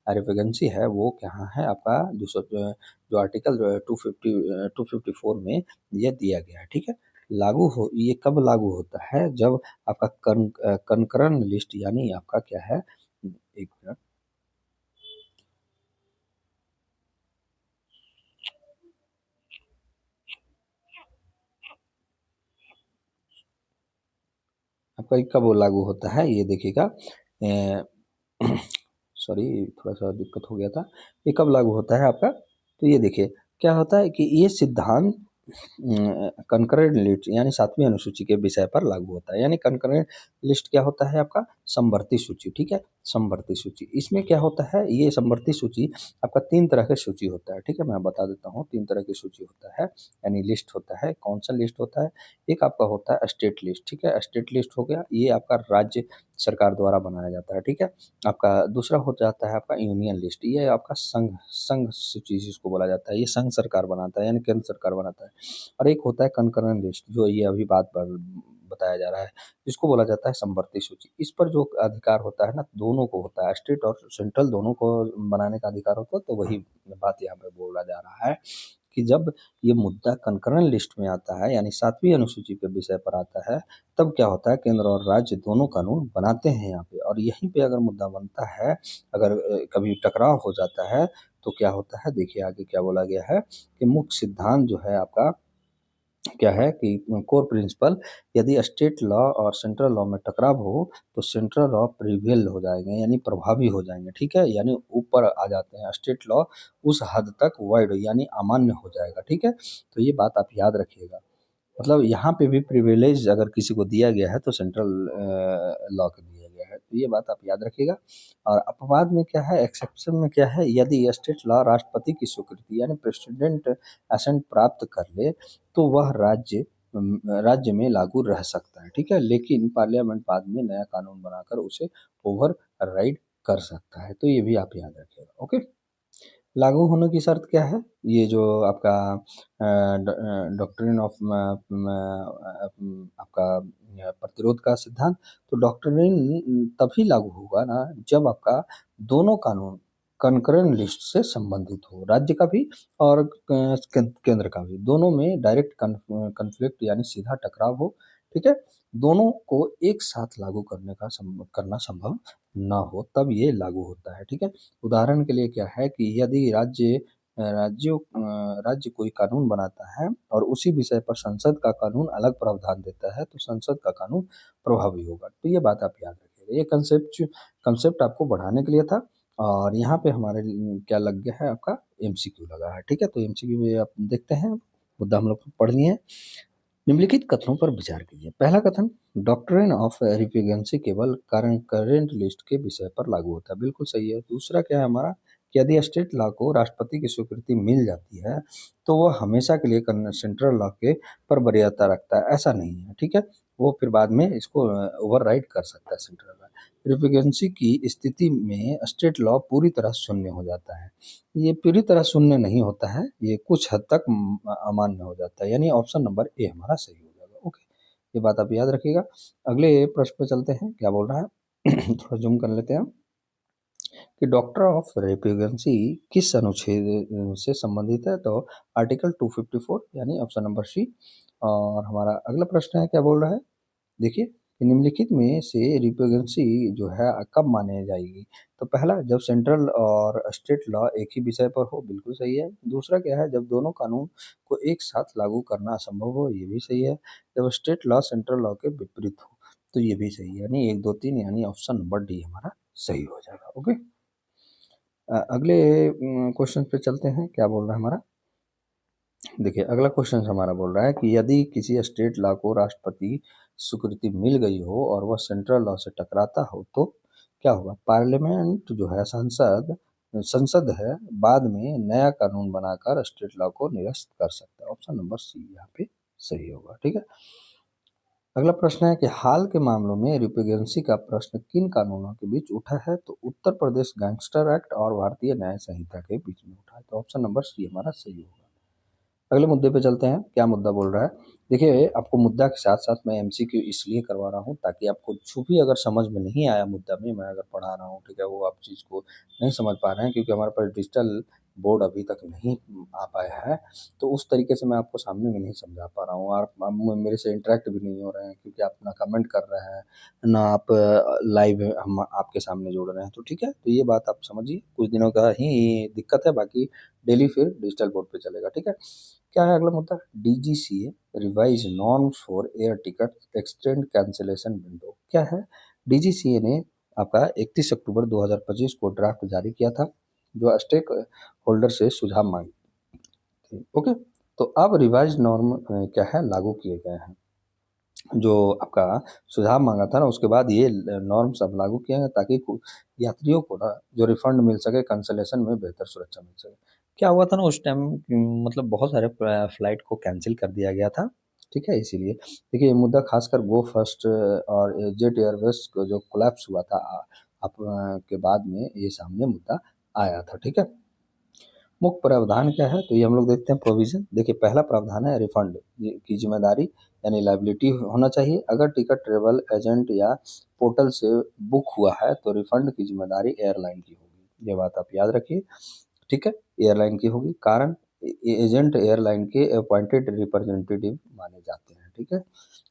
रिपुगेंसी है वो कहाँ है आपका जो आर्टिकल 254 में ये दिया गया है, ठीक है? ये कब लागू होता है? जब आपका कंकरन लिस्ट यानी आपका क्या है, एक मिनट, आपका ये कब लागू होता है ये देखिएगा। सॉरी, थोड़ा सा दिक्कत हो गया था। ये कब लागू होता है आपका? तो ये देखिए क्या होता है कि ये सिद्धांत कंकरेंट लिस्ट यानी 7वीं अनुसूची के विषय पर लागू होता है। यानी कंकरेंट लिस्ट क्या होता है आपका? समवर्ती सूची, ठीक है? समवर्ती सूची, इसमें क्या होता है? ये समवर्ती सूची आपका 3 तरह का सूची होता है, ठीक है? मैं बता देता हूँ 3 तरह की सूची होता है, यानी लिस्ट होता है। कौन सा लिस्ट होता है? एक आपका होता है स्टेट लिस्ट, ठीक है? स्टेट लिस्ट हो गया, ये आपका राज्य सरकार द्वारा बनाया जाता है, ठीक है? आपका दूसरा हो जाता है आपका यूनियन लिस्ट, ये आपका संघ संघ सूची जिसको बोला जाता है, ये संघ सरकार बनाता है यानी केंद्र सरकार बनाता है। और एक होता है कंकरेंट लिस्ट जो ये अभी बात पर बताया जा रहा है, जिसको बोला जाता है समवर्ती सूची। इस पर जो अधिकार होता है ना, दोनों को होता है, स्टेट और सेंट्रल दोनों को बनाने का अधिकार होता है। तो वही बात यहाँ पे बोला जा रहा है कि जब ये मुद्दा कंकरेंट लिस्ट में आता है यानी 7वीं अनुसूची के विषय पर आता है, तब क्या होता है केंद्र और राज्य दोनों कानून बनाते हैं यहाँ पे। और यहीं पे अगर मुद्दा बनता है, अगर कभी टकराव हो जाता है, तो क्या होता है देखिए आगे क्या बोला गया है कि मुख्य सिद्धांत जो है आपका क्या है कि कोर प्रिंसिपल, यदि स्टेट लॉ और सेंट्रल लॉ में टकराव हो तो सेंट्रल लॉ प्रिवेल हो जाएंगे यानी प्रभावी हो जाएंगे, ठीक है? यानी ऊपर आ जाते हैं, स्टेट लॉ उस हद तक वाइड यानी अमान्य हो जाएगा, ठीक है? तो ये बात आप याद रखिएगा। मतलब यहाँ पे भी प्रिविलेज अगर किसी को दिया गया है तो सेंट्रल लॉ को दिया गया है। तो ये बात आप याद रखिएगा। और अपवाद में क्या है, एक्सेप्शन में क्या है, यदि स्टेट लॉ राष्ट्रपति की स्वीकृति यानी प्रेसिडेंट असेंट प्राप्त कर ले तो वह राज्य में लागू रह सकता है, ठीक है, लेकिन पार्लियामेंट बाद में नया कानून बनाकर उसे ओवर राइड कर सकता है। तो ये भी आप याद रखिएगा। ओके, लागू होने की शर्त क्या है, ये जो आपका डॉक्ट्रिन ऑफ आपका प्रतिरोध का सिद्धांत, तो डॉक्ट्रिन तभी लागू होगा ना जब आपका दोनों कानून कंकरेंट लिस्ट से संबंधित हो, राज्य का भी और केंद्र का भी, दोनों में डायरेक्ट कन्फ्लिक्ट यानी सीधा टकराव हो, ठीक है, दोनों को एक साथ लागू करना संभव ना हो, तब ये लागू होता है, ठीक है। उदाहरण के लिए क्या है कि यदि राज्य कोई कानून बनाता है और उसी विषय पर संसद का कानून अलग प्रावधान देता है तो संसद का कानून प्रभावी होगा। तो ये बात आप याद रखिएगा, ये कंसेप्ट आपको बढ़ाने के लिए था। और यहाँ पे हमारे क्या लग गया है, आपका एमसीक्यू लगा है, ठीक है। तो एमसीक्यू में आप देखते हैं, मुद्दा हम लोग पढ़ लिए हैं। निम्नलिखित कथनों पर विचार कीजिए। पहला कथन, डॉक्ट्रिन ऑफ रिपीगेंसी केवल करेंट लिस्ट के विषय पर लागू होता है, बिल्कुल सही है। दूसरा क्या है हमारा, कि यदि स्टेट लॉ को राष्ट्रपति की स्वीकृति मिल जाती है तो वह हमेशा के लिए सेंट्रल लॉ के पर वरीयता रखता है, ऐसा नहीं है, ठीक है। वो फिर बाद में इसको ओवरराइड कर सकता है सेंट्रल लॉ। रिपीगेंसी की स्थिति में स्टेट लॉ पूरी तरह शून्य हो जाता है। ये पूरी तरह शून्य नहीं होता है, ये कुछ हद तक अमान्य हो जाता है, यानी ऑप्शन नंबर ए हमारा सही हो जाएगा। ओके, ये बात आप याद रखिएगा। अगले प्रश्न पे चलते हैं, क्या बोल रहा है थोड़ा जूम कर लेते हैं कि डॉक्टर ऑफ रेपिगेंसी किस अनुच्छेद से संबंधित है, तो आर्टिकल 254 यानी ऑप्शन नंबर सी। और हमारा अगला प्रश्न है, क्या बोल रहा है, देखिए, निम्नलिखित में से रिपीगेंसी जो है कब माने जाएगी, तो पहला, जब सेंट्रल और स्टेट लॉ एक ही विषय पर हो, बिल्कुल सही है। दूसरा क्या है, जब दोनों कानून को एक साथ लागू करना असंभव हो, ये भी सही है। जब स्टेट लॉ सेंट्रल लॉ के विपरीत हो, तो ये भी सही है, यानी 1 2 3 यानी ऑप्शन नंबर डी हमारा सही हो जाएगा। ओके, अगले क्वेश्चन पे चलते हैं, क्या बोल रहा है हमारा, देखिए अगला क्वेश्चन हमारा बोल रहा है कि यदि किसी स्टेट लॉ को राष्ट्रपति स्वीकृति मिल गई हो और वह सेंट्रल लॉ से टकराता हो तो क्या होगा, पार्लियामेंट जो है, संसद संसद है, बाद में नया कानून बनाकर स्टेट लॉ को निरस्त कर सकता है। ऑप्शन नंबर सी यहाँ पे सही होगा, ठीक है। अगला प्रश्न है कि हाल के मामलों में रिपीगेंसी का प्रश्न किन कानूनों के बीच उठा है, तो उत्तर प्रदेश गैंगस्टर एक्ट और भारतीय न्याय संहिता के बीच में उठा है, तो ऑप्शन नंबर सी हमारा सही होगा। अगले मुद्दे पे चलते हैं, क्या मुद्दा बोल रहा है, देखिए आपको मुद्दा के साथ साथ मैं एमसीक्यू इसलिए करवा रहा हूँ ताकि आपको जो भी अगर समझ में नहीं आया मुद्दा में मैं अगर पढ़ा रहा हूँ, ठीक है, वो आप चीज़ को नहीं समझ पा रहे हैं क्योंकि हमारे पास डिजिटल बोर्ड अभी तक नहीं आ पाया है, तो उस तरीके से मैं आपको सामने में नहीं समझा पा रहा हूँ। और आप मेरे से इंटरेक्ट भी नहीं हो रहे हैं क्योंकि आप ना कमेंट कर रहे हैं ना आप लाइव हम आपके सामने जोड़ रहे हैं, तो ठीक है, तो ये बात आप समझिए, कुछ दिनों का ही दिक्कत है, बाकी डेली फिर डिजिटल बोर्ड पे चलेगा, ठीक है। क्या है अगला मुद्दा, DGCA revise norms for air ticket extend cancellation window, क्या है, डीजीसीए ने आपका 31 अक्टूबर 2025 को ड्राफ्ट जारी किया था जो स्टेक होल्डर से सुझाव मांगे थे। ओके, तो अब रिवाइज नॉर्म क्या है, लागू किए गए हैं। जो आपका सुझाव मांगा था ना, उसके बाद ये नॉर्म्स अब लागू किए हैं ताकि यात्रियों को ना जो रिफंड मिल सके, कैंसिलेशन में बेहतर सुरक्षा मिल सके। क्या हुआ था ना उस टाइम, मतलब बहुत सारे फ्लाइट को कैंसिल कर दिया गया था, ठीक है, इसीलिए देखिए ये मुद्दा खासकर गो फर्स्ट और जेट एयरवेज को जो कोलैप्स हुआ था आप के बाद में ये सामने मुद्दा आया था, ठीक है। मुख्य प्रावधान क्या है, तो ये हम लोग देखते हैं प्रोविजन। देखिए पहला प्रावधान है रिफंड की जिम्मेदारी यानी लाइबिलिटी होना चाहिए। अगर टिकट ट्रेवल एजेंट या पोर्टल से बुक हुआ है तो रिफंड की जिम्मेदारी एयरलाइन की होगी, ये बात आप याद रखिए, ठीक है, एयरलाइन की होगी। कारण एजेंट एयरलाइन के अपॉइंटेड रिप्रेजेंटेटिव माने जाते हैं, ठीक है,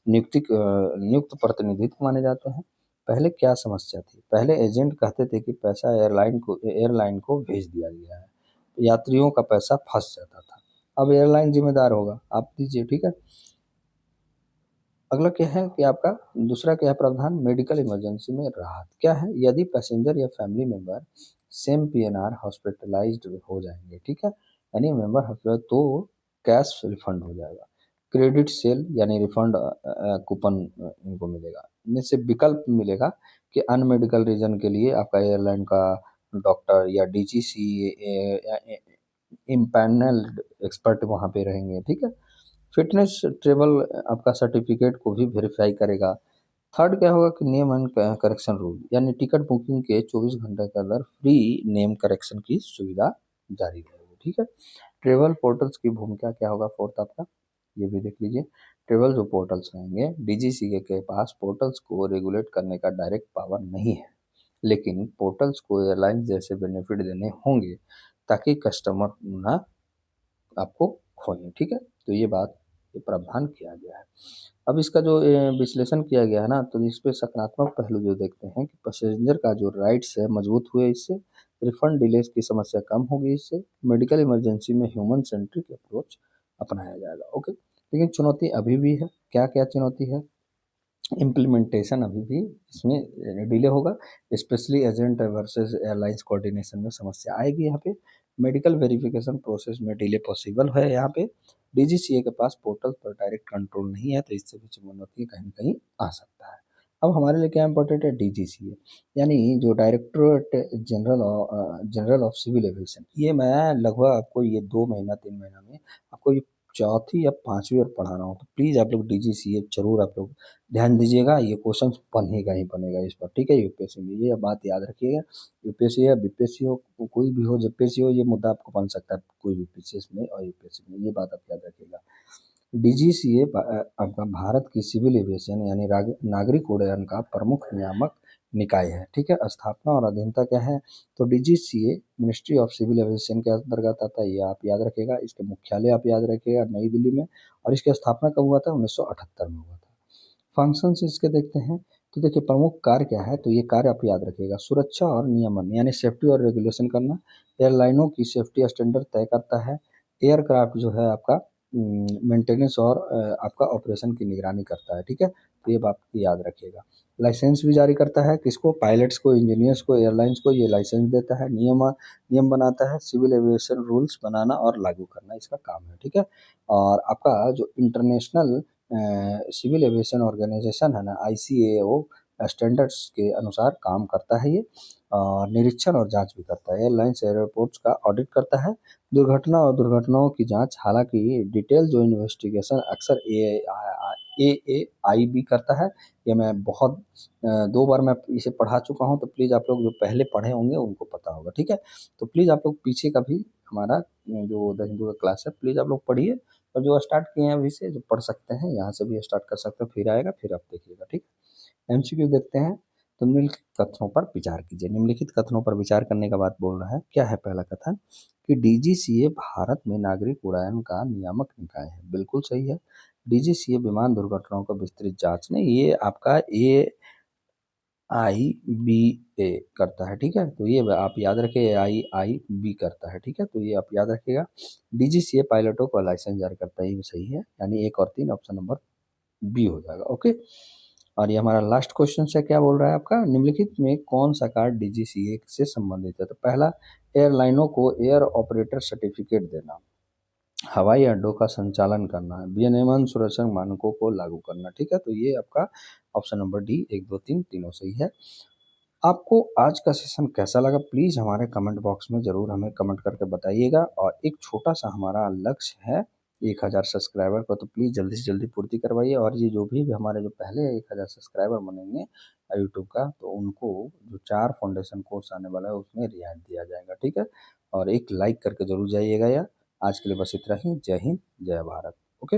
नियुक्त प्रतिनिधित्व माने जाते हैं। पहले क्या समस्या थी, पहले एजेंट कहते थे कि पैसा एयरलाइन को भेज दिया गया है, यात्रियों का पैसा फंस जाता था। अब एयरलाइन जिम्मेदार होगा, आप दीजिए, ठीक है। अगला क्या है कि आपका दूसरा क्या है प्रावधान, मेडिकल इमरजेंसी में राहत, क्या है, यदि पैसेंजर या family member same PNR hospitalised हो जाएंगे, ठीक है, यानी मेंबर हॉस्पिटल, तो कैश रिफंड हो जाएगा। क्रेडिट सेल यानी रिफंड कूपन इनको मिलेगा। में से विकल्प मिलेगा कि अन मेडिकल रीजन के लिए आपका एयरलाइन का डॉक्टर या डीजीसी इम्पैनल्ड एक्सपर्ट वहाँ पे रहेंगे, ठीक है। फिटनेस ट्रेवल आपका सर्टिफिकेट को भी वेरीफाई करेगा। थर्ड क्या होगा कि नेम एंड करेक्शन रूल, यानी टिकट बुकिंग के 24 घंटे के अंदर फ्री नेम करेक्शन की सुविधा जारी रहेगी, ठीक है। ट्रेवल पोर्टल्स की भूमिका क्या होगा फोर्थ आपका, ये भी देख लीजिए। ट्रेवल जो पोर्टल्स रहेंगे, डीजीसीए के पास पोर्टल्स को रेगुलेट करने का डायरेक्ट पावर नहीं है, लेकिन पोर्टल्स को एयरलाइन जैसे बेनिफिट देने होंगे ताकि कस्टमर ना आपको खोएं, ठीक है। तो ये बात, ये प्रावधान किया गया है। अब इसका जो विश्लेषण किया गया है ना, तो इस पे सकारात्मक पहलू जो देखते हैं कि पैसेंजर का जो राइट्स है मजबूत हुए इससे, रिफंड डिलेज की समस्या कम होगी इससे, मेडिकल इमरजेंसी में ह्यूमन सेंट्रिक अप्रोच अपनाया जाएगा, ओके। लेकिन चुनौती अभी भी है, क्या क्या चुनौती है? इम्प्लीमेंटेशन अभी भी इसमें डिले होगा, specially agent versus airlines coordination में समस्या आएगी यहाँ पे। मेडिकल वेरिफिकेशन प्रोसेस में डिले पॉसिबल है यहाँ पे। डीजीसीए के पास पोर्टल पर डायरेक्ट कंट्रोल नहीं है, तो इससे भी चुनौती कहीं ना कहीं आ सकता है। अब हमारे लिए क्या इंपॉर्टेंट है? डीजीसीए यानी जो directorate general of civil aviation. ये मैं लगभग आपको ये 2 महीना 3 महीना में आपको ये चौथी या पांचवी बार पढ़ा रहा हूँ, तो प्लीज़ आप लोग डीजीसीए जरूर आप लोग ध्यान दीजिएगा। ये क्वेश्चन बनेगा ही बनेगा इस पर, ठीक है। यूपीएससी में ये बात याद रखिएगा। यूपीएससी या बीपीएससी हो, कोई भी हो, जेपीएससी हो, ये मुद्दा आपको बन सकता है कोई भी पीसीएस में और यूपीएससी में, ये बात आप याद रखिएगा। डीजीसीए आपका भारत की सिविल एविएशन यानी नागरिक उड्डयन का प्रमुख नियामक निकाय है, ठीक है। स्थापना और अधीनता क्या है? तो DGCA ministry of civil aviation के अंतर्गत आता है, ये आप याद रखिएगा। इसके मुख्यालय आप याद रखिएगा नई दिल्ली में, और इसकी स्थापना कब हुआ था? 1978 में हुआ था। फंक्शंस इसके देखते हैं, तो देखिए प्रमुख कार्य क्या है, तो ये कार्य आप याद रखिएगा। सुरक्षा और नियमन यानी सेफ्टी और रेगुलेशन करना, एयरलाइनों की सेफ्टी स्टैंडर्ड तय करता है। एयरक्राफ्ट जो है आपका मेंटेनेंस और आपका ऑपरेशन की निगरानी करता है, ठीक है। तो ये बात याद रखिएगा। लाइसेंस भी जारी करता है, किसको? पायलट्स को, इंजीनियर्स को, एयरलाइंस को ये लाइसेंस देता है। नियम बनाता है, सिविल एविएशन रूल्स बनाना और लागू करना इसका काम है, ठीक है। और आपका जो इंटरनेशनल सिविल एविएशन ऑर्गेनाइजेशन है ना, आईसीएओ स्टैंडर्ड्स के अनुसार काम करता है ये, और निरीक्षण और जांच भी करता है। एयरलाइंस एयरपोर्ट्स का ऑडिट करता है। दुर्घटना और दुर्घटनाओं की जांच, हालांकि डिटेल जो इन्वेस्टिगेशन अक्सर एएआई भी करता है। ये मैं बहुत 2 बार मैं इसे पढ़ा चुका हूँ, तो प्लीज़ आप लोग जो पहले पढ़े होंगे उनको पता होगा, ठीक है। तो प्लीज़ आप लोग पीछे का भी हमारा जो द हिंदू का क्लास है प्लीज़ आप लोग पढ़िए, और जो स्टार्ट किए हैं अभी से जो पढ़ सकते हैं यहाँ से भी स्टार्ट कर सकते हैं, फिर आएगा फिर आप देखिएगा, ठीक है। एमसीक्यू देखते हैं, तो निम्नलिखित कथनों पर विचार कीजिए। निम्नलिखित कथनों पर विचार करने का बात बोल रहा है, क्या है पहला कथन कि डीजीसीए भारत में नागरिक उड्डयन का नियामक निकाय है, बिल्कुल सही है। डीजीसीए विमान दुर्घटनाओं का विस्तृत जांच नहीं, ये आपका AIBA करता है, ठीक है। तो ये आप याद रखिए, AIIB करता है, ठीक है। तो ये आप याद रखिएगा। डीजीसीए पायलटों को लाइसेंस जारी करता है, ये भी सही है, यानी 1 और 3 ऑप्शन नंबर बी हो जाएगा, ओके। और ये हमारा लास्ट क्वेश्चन है, क्या बोल रहा है आपका? निम्नलिखित में कौन सा कार्य डीजीसीए से संबंधित है? तो पहला, एयरलाइनों को एयर ऑपरेटर सर्टिफिकेट देना, हवाई अड्डों का संचालन करना, विनियमन सुरक्षा मानकों को लागू करना, ठीक है। तो ये आपका ऑप्शन नंबर डी, 1 2 3 तीनों सही है। आपको आज का सेशन कैसा लगा? प्लीज़ हमारे कमेंट बॉक्स में ज़रूर हमें कमेंट करके बताइएगा। और एक छोटा सा हमारा लक्ष्य है 1000 सब्सक्राइबर का, तो प्लीज़ जल्दी से जल्दी पूर्ति करवाइए। और ये जो भी हमारे जो पहले 1000 सब्सक्राइबर बनेंगे यूट्यूब का, तो उनको जो 4 फाउंडेशन कोर्स आने वाला है उसमें रियायत दिया जाएगा, ठीक है। और एक लाइक करके ज़रूर जाइएगा यार। आज के लिए बस इतना ही। जय हिंद, जय भारत, ओके।